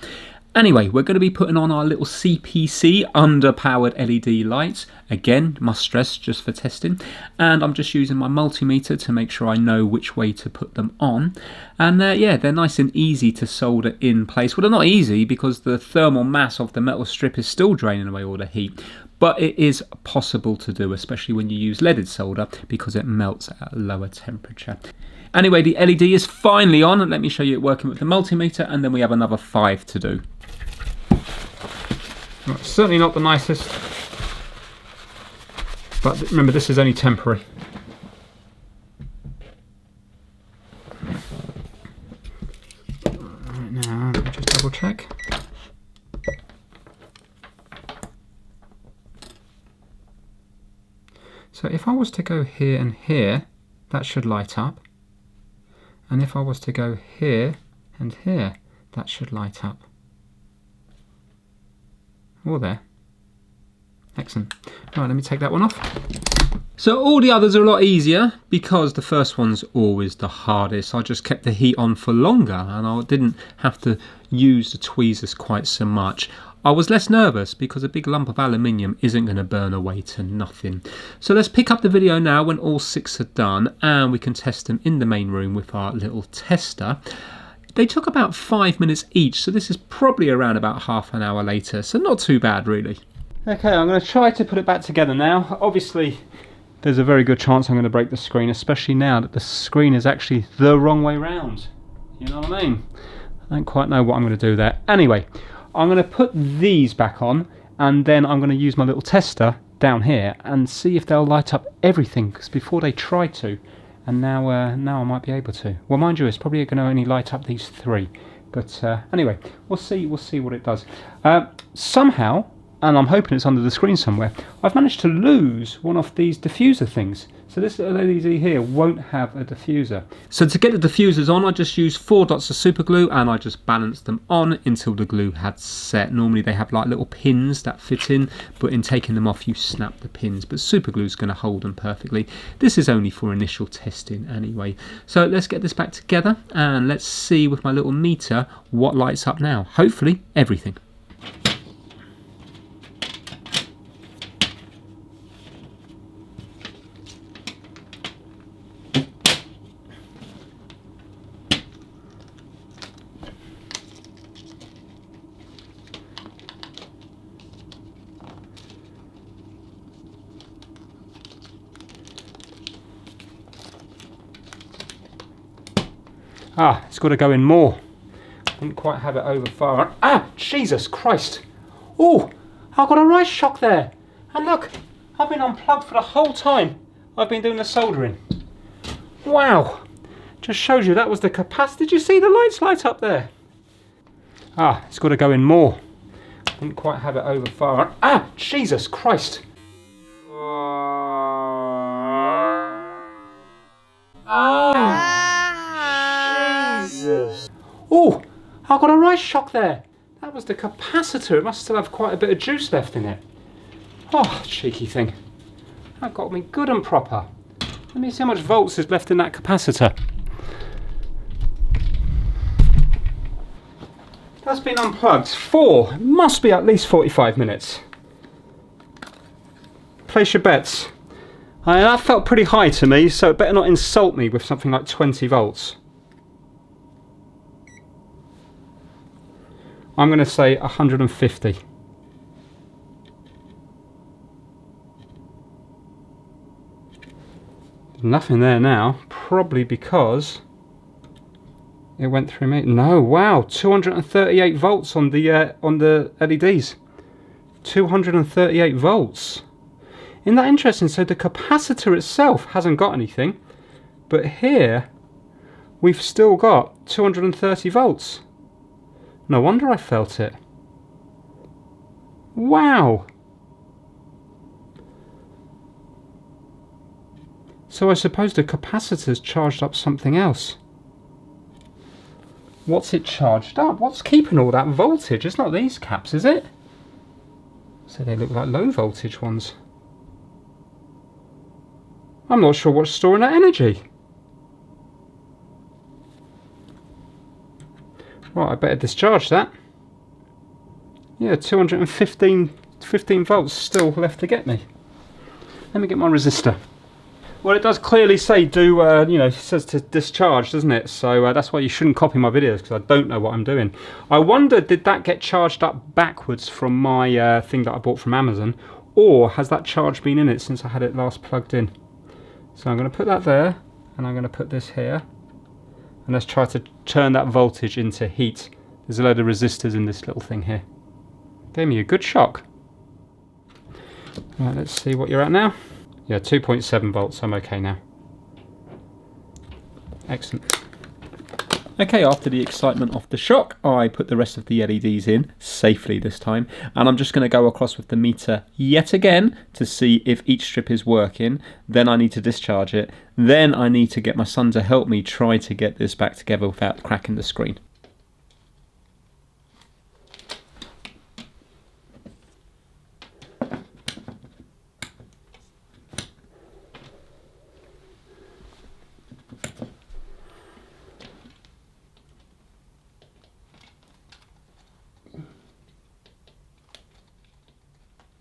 Anyway, we're going to be putting on our little CPC underpowered LED lights. Again, must stress, just for testing. And I'm just using my multimeter to make sure I know which way to put them on. And yeah, they're nice and easy to solder in place. Well, they're not easy because the thermal mass of the metal strip is still draining away all the heat. But it is possible to do, especially when you use leaded solder, because it melts at a lower temperature. Anyway, the LED is finally on. Let me show you it working with the multimeter, and then we have another 5 to do. Well, certainly not the nicest, but remember, this is only temporary. Right, now, let me just double check. So if I was to go here and here, that should light up. And if I was to go here and here, that should light up. Or there. Excellent. Right, let me take that one off. So all the others are a lot easier because the first one's always the hardest. I just kept the heat on for longer and I didn't have to use the tweezers quite so much. I was less nervous because a big lump of aluminium isn't going to burn away to nothing. So let's pick up the video now when all 6 are done, and we can test them in the main room with our little tester. They took about 5 minutes each, so this is probably around about half an hour later, so not too bad really. Okay, I'm going to try to put it back together now. Obviously, there's a very good chance I'm going to break the screen, especially now that the screen is actually the wrong way round. You know what I mean? I don't quite know what I'm going to do there. Anyway, I'm going to put these back on, and then I'm going to use my little tester down here and see if they'll light up everything, because before they tried to, and now I might be able to. Well, mind you, it's probably going to only light up these 3. But anyway, we'll see what it does. Somehow, and I'm hoping it's under the screen somewhere, I've managed to lose one of these diffuser things. So this little LED here won't have a diffuser. So to get the diffusers on, I just used 4 dots of super glue and I just balanced them on until the glue had set. Normally they have like little pins that fit in, but in taking them off you snap the pins, but super glue is going to hold them perfectly. This is only for initial testing anyway. So let's get this back together and let's see with my little meter what lights up now. Hopefully everything. Ah, it's got to go in more. Didn't quite have it over far. Ah, Jesus Christ. Oh, I got a right shock there. And look, I've been unplugged for the whole time I've been doing the soldering. Wow. Just shows you that was the capacity. Did you see the lights light up there? Ah, it's got to go in more. Didn't quite have it over far. Ah, Jesus Christ. Oh. Oh, I got a right shock there. That was the capacitor. It must still have quite a bit of juice left in it. Oh, cheeky thing. That got me good and proper. Let me see how much volts is left in that capacitor. That's been unplugged for, must be at least 45 minutes. Place your bets. That felt pretty high to me, so it better not insult me with something like 20 volts. I'm going to say 150. Nothing there now, probably because it went through me. No, wow, 238 volts on the LEDs. 238 volts. Isn't that interesting? So the capacitor itself hasn't got anything, but here we've still got 230 volts. No wonder I felt it. Wow. So I suppose the capacitor's charged up something else. What's it charged up? What's keeping all that voltage? It's not these caps, is it? So they look like low voltage ones. I'm not sure what's storing that energy. Right, I better discharge that. Yeah, 215 volts still left to get me. Let me get my resistor. Well, it does clearly say you know, it says to discharge, doesn't it? So that's why you shouldn't copy my videos, because I don't know what I'm doing. I wonder, did that get charged up backwards from my thing that I bought from Amazon, or has that charge been in it since I had it last plugged in? So I'm going to put that there, and I'm going to put this here, and let's try to turn that voltage into heat. There's a load of resistors in this little thing here. Gave me a good shock. Right, let's see what you're at now. Yeah, 2.7 volts, I'm okay now. Excellent. Okay, after the excitement of the shock, I put the rest of the LEDs in, safely this time, and I'm just going to go across with the meter yet again to see if each strip is working. Then I need to discharge it. Then I need to get my son to help me try to get this back together without cracking the screen.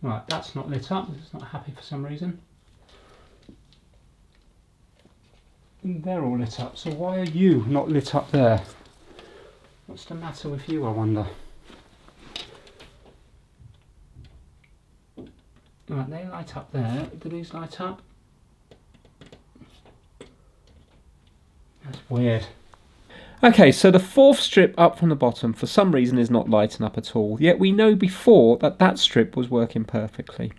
Right, that's not lit up, it's not happy for some reason. And they're all lit up, so why are you not lit up there? What's the matter with you, I wonder? Right, they light up there. Do these light up? That's weird. Okay, so the fourth strip up from the bottom for some reason is not lighting up at all, yet we know before that that strip was working perfectly.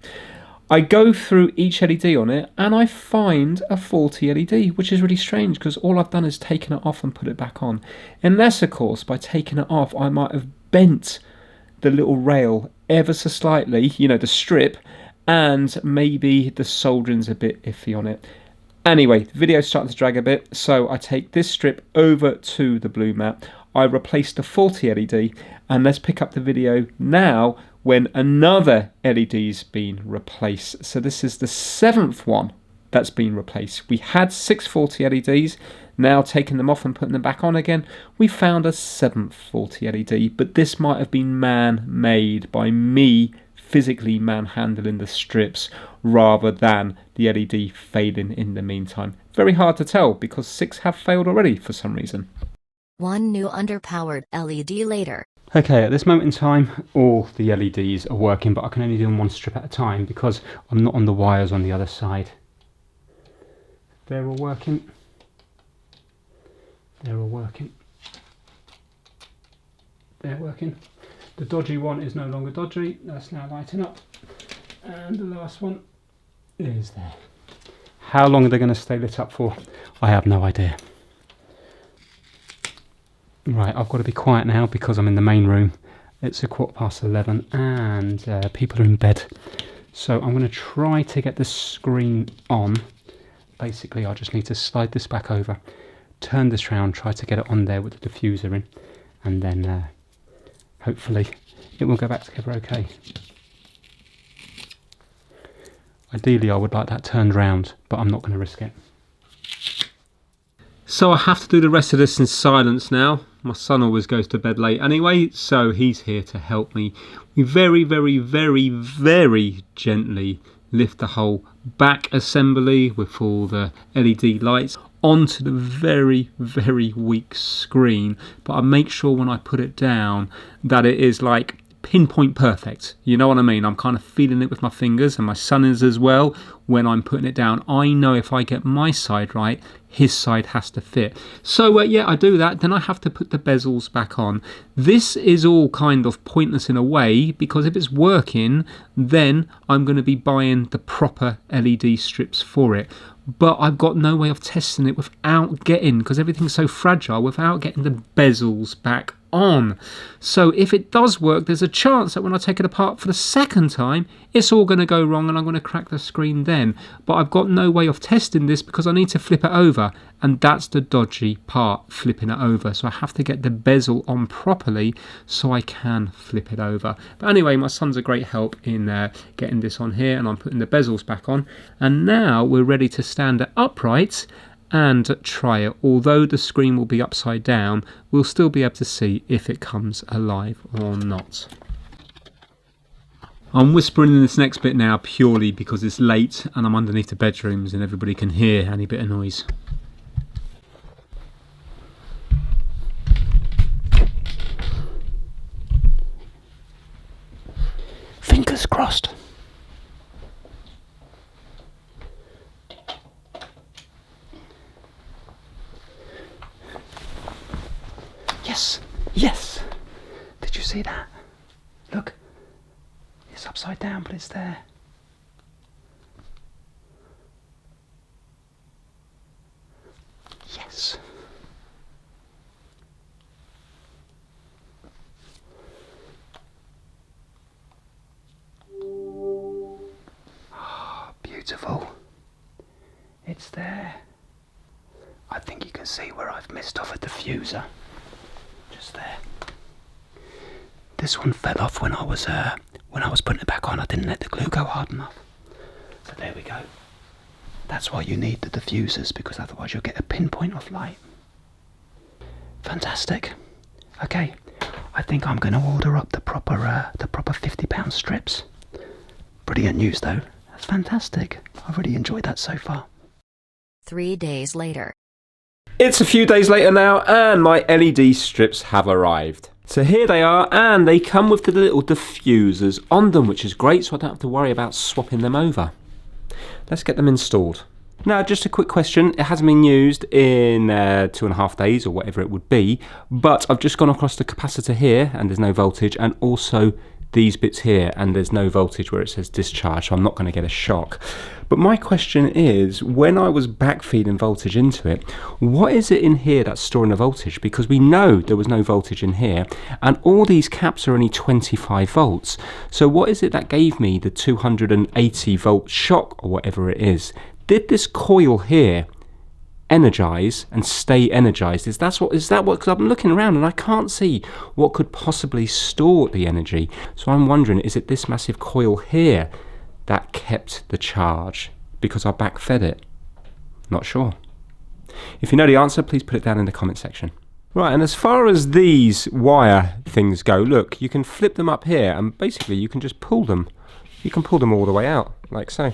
I go through each LED on it and I find a faulty LED, which is really strange because all I've done is taken it off and put it back on. Unless, of course, by taking it off I might have bent the little rail ever so slightly, you know, the strip, and maybe the soldering's a bit iffy on it. Anyway, the video's starting to drag a bit, so I take this strip over to the blue mat. I replace the faulty LED, and let's pick up the video now when another LED's been replaced. So this is the 7th one that's been replaced. We had 6 faulty LEDs, now taking them off and putting them back on again, we found a 7th faulty LED, but this might have been man-made by me physically manhandling the strips rather than the LED failing in the meantime. Very hard to tell because 6 have failed already for some reason. One new underpowered LED later. Okay, at this moment in time all the LEDs are working, but I can only do them one strip at a time because I'm not on the wires on the other side. They're all working. They're all working. They're working. The dodgy one is no longer dodgy, that's now lighting up. And the last one is there. How long are they going to stay lit up for? I have no idea. Right, I've got to be quiet now because I'm in the main room. It's 11:15 and people are in bed. So I'm going to try to get the screen on. Basically, I just need to slide this back over, turn this round, try to get it on there with the diffuser in, and then hopefully it will go back together okay. Ideally I would like that turned round, but I'm not going to risk it. So I have to do the rest of this in silence now. My son always goes to bed late anyway, so he's here to help me. We very, very, very, very gently lift the whole back assembly with all the LED lights onto the very, very weak screen, but I make sure when I put it down that it is like pinpoint perfect. You know what I mean? I'm kind of feeling it with my fingers, and my son is as well. When I'm putting it down, I know if I get my side right, his side has to fit. So yeah, I do that. Then I have to put the bezels back on. This is all kind of pointless in a way, because if it's working, then I'm going to be buying the proper LED strips for it. But I've got no way of testing it without getting, because everything's so fragile, without getting the bezels back on. So if it does work, there's a chance that when I take it apart for the second time, it's all going to go wrong and I'm going to crack the screen then. But I've got no way of testing this because I need to flip it over, and that's the dodgy part, flipping it over. So I have to get the bezel on properly so I can flip it over. But anyway, my son's a great help in getting this on here, and I'm putting the bezels back on, and now we're ready to stand it upright and try it. Although the screen will be upside down, we'll still be able to see if it comes alive or not. I'm whispering in this next bit now purely because it's late and I'm underneath the bedrooms and everybody can hear any bit of noise. Fingers crossed. Yes, yes. Did you see that? Look, it's upside down, but it's there. Yes. Oh, beautiful. It's there. I think you can see where I've missed off a diffuser. Just there. This one fell off when I was putting it back on. I didn't let the glue go hard enough. So there we go. That's why you need the diffusers, because otherwise you'll get a pinpoint of light. Fantastic. Okay, I think I'm going to order up the proper £50 strips. Brilliant news though. That's fantastic. I've really enjoyed that so far. 3 days later. It's a few days later now, and my LED strips have arrived. So here they are, and they come with the little diffusers on them, which is great, so I don't have to worry about swapping them over. Let's get them installed. Now, just a quick question. It hasn't been used in 2.5 days or whatever it would be, but I've just gone across the capacitor here, and there's no voltage, and also these bits here, and there's no voltage where it says discharge, so I'm not going to get a shock. But my question is, when I was backfeeding voltage into it, what is it in here that's storing the voltage? Because we know there was no voltage in here, and all these caps are only 25 volts. So what is it that gave me the 280 volt shock, or whatever it is? Did this coil here energize and stay energized? Is that what, because I'm looking around and I can't see what could possibly store the energy. So I'm wondering, is it this massive coil here that kept the charge because I backfed it? Not sure. If you know the answer, please put it down in the comment section. Right, and as far as these wire things go, look, you can flip them up here and basically you can just pull them. You can pull them all the way out, like so.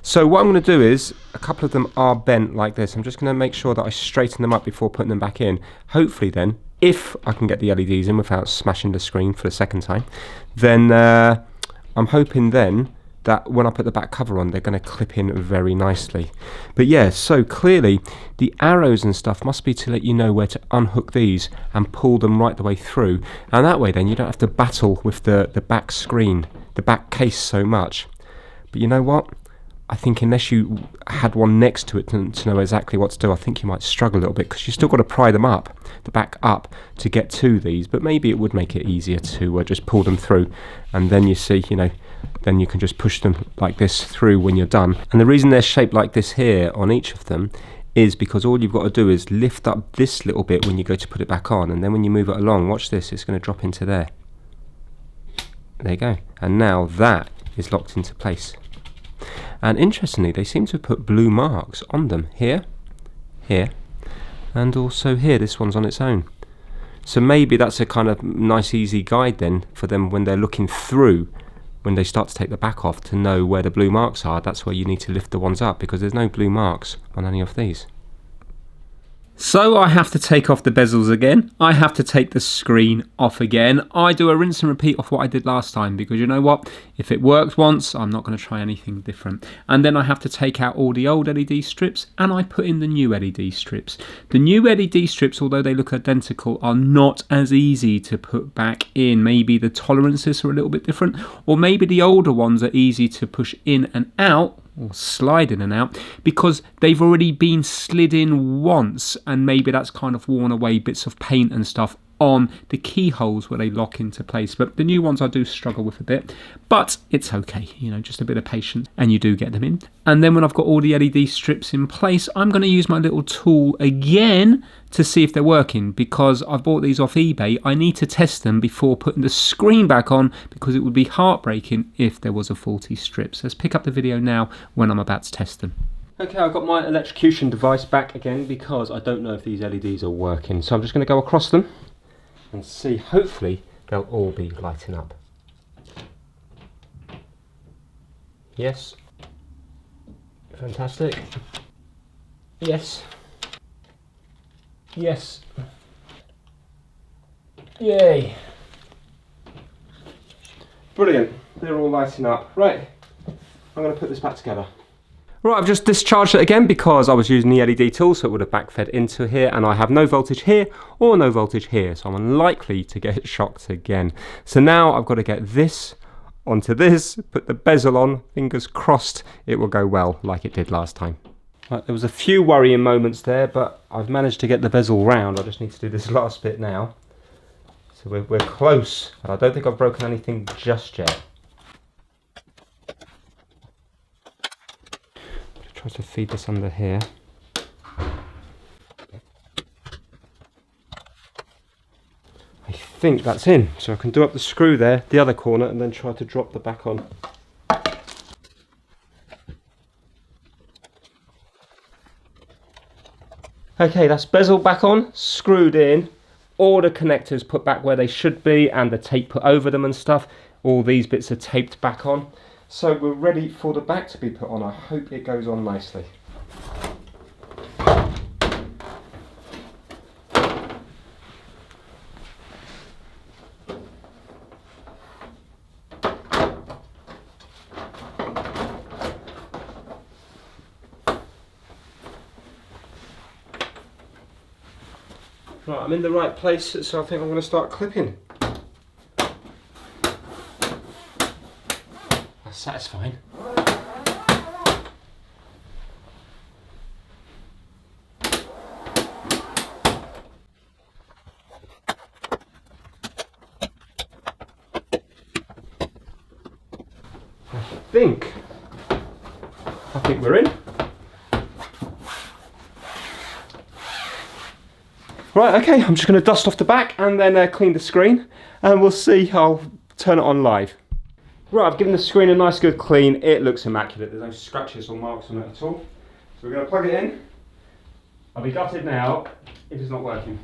So what I'm going to do is, a couple of them are bent like this. I'm just going to make sure that I straighten them up before putting them back in. Hopefully then, if I can get the LEDs in without smashing the screen for the second time, then I'm hoping then that when I put the back cover on, they're going to clip in very nicely. But yeah, so clearly the arrows and stuff must be to let you know where to unhook these and pull them right the way through. And that way then you don't have to battle with the back screen, the back case so much. But you know what? I think unless you had one next to it to know exactly what to do, I think you might struggle a little bit, because you still got to pry them up, the back up, to get to these. But maybe it would make it easier to just pull them through, and then you see, you know, then you can just push them like this through when you're done. And the reason they're shaped like this here on each of them is because all you've got to do is lift up this little bit when you go to put it back on, and then when you move it along, watch this, it's going to drop into there. There you go. And now that is locked into place. And interestingly, they seem to have put blue marks on them here, here, and also here. This one's on its own. So maybe that's a kind of nice easy guide then for them when they're looking through, when they start to take the back off, to know where the blue marks are. That's where you need to lift the ones up, because there's no blue marks on any of these. So I have to take off the bezels again. I have to take the screen off again. I do a rinse and repeat of what I did last time, because you know what? If it worked once, I'm not going to try anything different. And then I have to take out all the old LED strips and I put in the new LED strips. The new LED strips, although they look identical, are not as easy to put back in. Maybe the tolerances are a little bit different, or maybe the older ones are easy to push in and out, or slide in and out, because they've already been slid in once, and maybe that's kind of worn away bits of paint and stuff on the keyholes where they lock into place. But the new ones I do struggle with a bit, but it's okay, you know, just a bit of patience and you do get them in. And then when I've got all the LED strips in place, I'm going to use my little tool again to see if they're working, because I've bought these off eBay. I need to test them before putting the screen back on, because it would be heartbreaking if there was a faulty strip. So let's pick up the video now when I'm about to test them. Okay, I've got my electrocution device back again because I don't know if these LEDs are working. So I'm just going to go across them and see, hopefully they'll all be lighting up. Yes. Fantastic. Yes. Yes. Yay. Brilliant. They're all lighting up. Right. I'm going to put this back together. Right, I've just discharged it again because I was using the LED tool, so it would have backfed into here, and I have no voltage here or no voltage here, so I'm unlikely to get shocked again. So now I've got to get this onto this, put the bezel on, fingers crossed it will go well like it did last time. Right, there was a few worrying moments there, but I've managed to get the bezel round. I just need to do this last bit now. So we're close, but I don't think I've broken anything just yet. Try to feed this under here. I think that's in, so I can do up the screw there, the other corner, and then try to drop the back on. Okay, that's bezel back on, screwed in, all the connectors put back where they should be, and the tape put over them and stuff. All these bits are taped back on. So we're ready for the back to be put on. I hope it goes on nicely. Right, I'm in the right place, so I think I'm going to start clipping. Satisfying. I think we're in. Right, okay, I'm just going to dust off the back and then clean the screen, and we'll see. I'll turn it on live. Right, I've given the screen a nice good clean. It looks immaculate. There's no scratches or marks on it at all. So we're going to plug it in. I'll be gutted now if it's not working.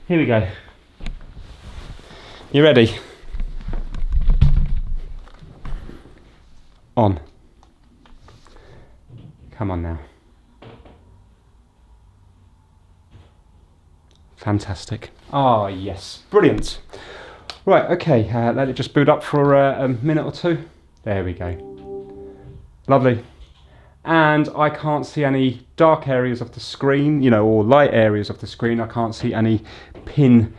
Here we go. You ready? On. Come on now. Fantastic. Oh yes, brilliant. Right, okay, let it just boot up for a minute or two. There we go. Lovely. And I can't see any dark areas of the screen, you know, or light areas of the screen. I can't see any pin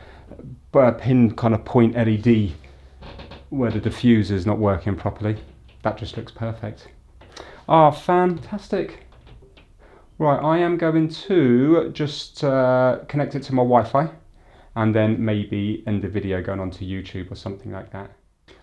kind of point LED where the diffuser is not working properly. That just looks perfect. Ah, fantastic. Right, I am going to just connect it to my Wi-Fi and then maybe end the video going onto YouTube or something like that.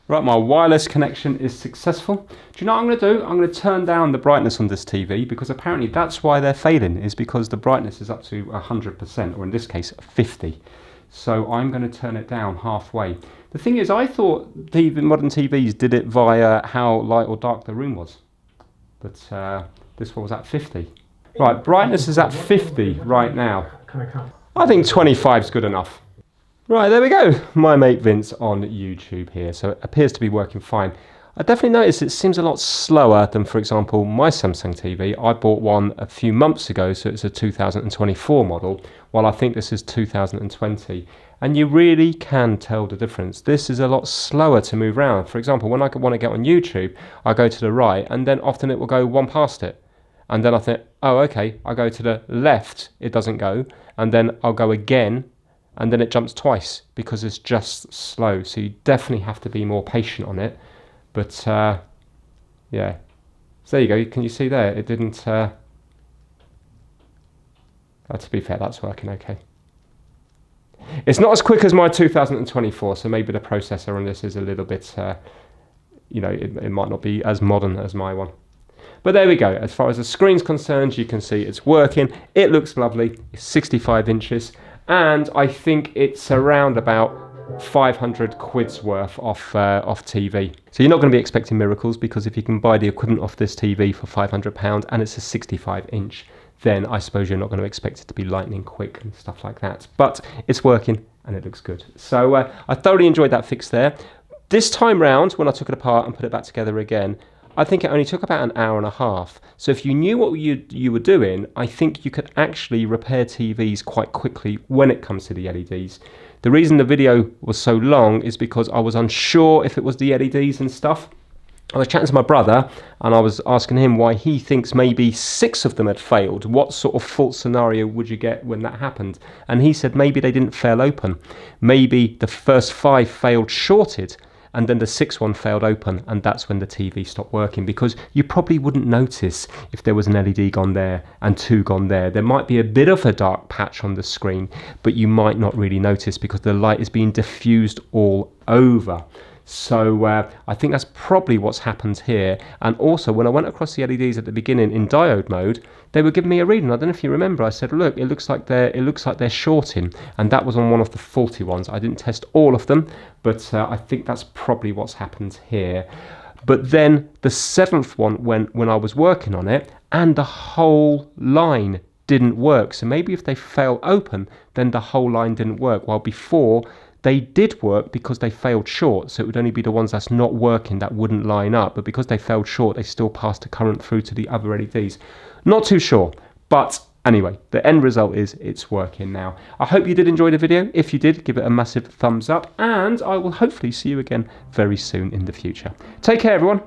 Right, my wireless connection is successful. Do you know what I'm going to do? I'm going to turn down the brightness on this TV, because apparently that's why they're failing, is because the brightness is up to 100%, or in this case 50. So I'm going to turn it down halfway. The thing is, I thought modern TVs did it via how light or dark the room was, but this one was at 50. Right, brightness is at 50 right now. I think 25 is good enough. Right, there we go. My mate Vince on YouTube here. So it appears to be working fine. I definitely noticed it seems a lot slower than, for example, my Samsung TV. I bought one a few months ago, so it's a 2024 model, while I think this is 2020. And you really can tell the difference. This is a lot slower to move around. For example, when I want to get on YouTube, I go to the right, and then often it will go one past it. And then I think, oh, okay, I go to the left, it doesn't go, and then I'll go again, and then it jumps twice because it's just slow. So you definitely have to be more patient on it. But yeah, so there you go. Can you see there? It didn't. To be fair, that's working okay. It's not as quick as my 2024, so maybe the processor on this is a little bit, you know, it might not be as modern as my one. But there we go. As far as the screen's concerned, you can see it's working. It looks lovely. It's 65 inches, and I think it's around about 500 quid's worth off TV. So you're not going to be expecting miracles, because if you can buy the equivalent of this TV for £500 and it's a 65 inch, then I suppose you're not going to expect it to be lightning quick and stuff like that. But it's working and it looks good. So I thoroughly enjoyed that fix there. This time round, when I took it apart and put it back together again, I think it only took about an hour and a half. So if you knew what you were doing, I think you could actually repair TVs quite quickly when it comes to the LEDs. The reason the video was so long is because I was unsure if it was the LEDs and stuff. I was chatting to my brother and I was asking him why he thinks maybe 6 of them had failed. What sort of fault scenario would you get when that happened? And he said maybe they didn't fail open. Maybe the first 5 failed shorted, and then the 6th one failed open, and that's when the TV stopped working, because you probably wouldn't notice if there was an LED gone there and 2 gone there. There might be a bit of a dark patch on the screen, but you might not really notice because the light is being diffused all over. So I think that's probably what's happened here. And also, when I went across the LEDs at the beginning in diode mode, they were giving me a reading. I don't know if you remember. I said, look, it looks like they're shorting, and that was on one of the faulty ones. I didn't test all of them, but I think that's probably what's happened here. But then the 7th one went when I was working on it, and the whole line didn't work. So maybe if they fail open, then the whole line didn't work. While before, they did work because they failed short, so it would only be the ones that's not working that wouldn't line up. But because they failed short, they still passed the current through to the other LEDs. Not too sure, but anyway, the end result is it's working now. I hope you did enjoy the video. If you did, give it a massive thumbs up, and I will hopefully see you again very soon in the future. Take care, everyone.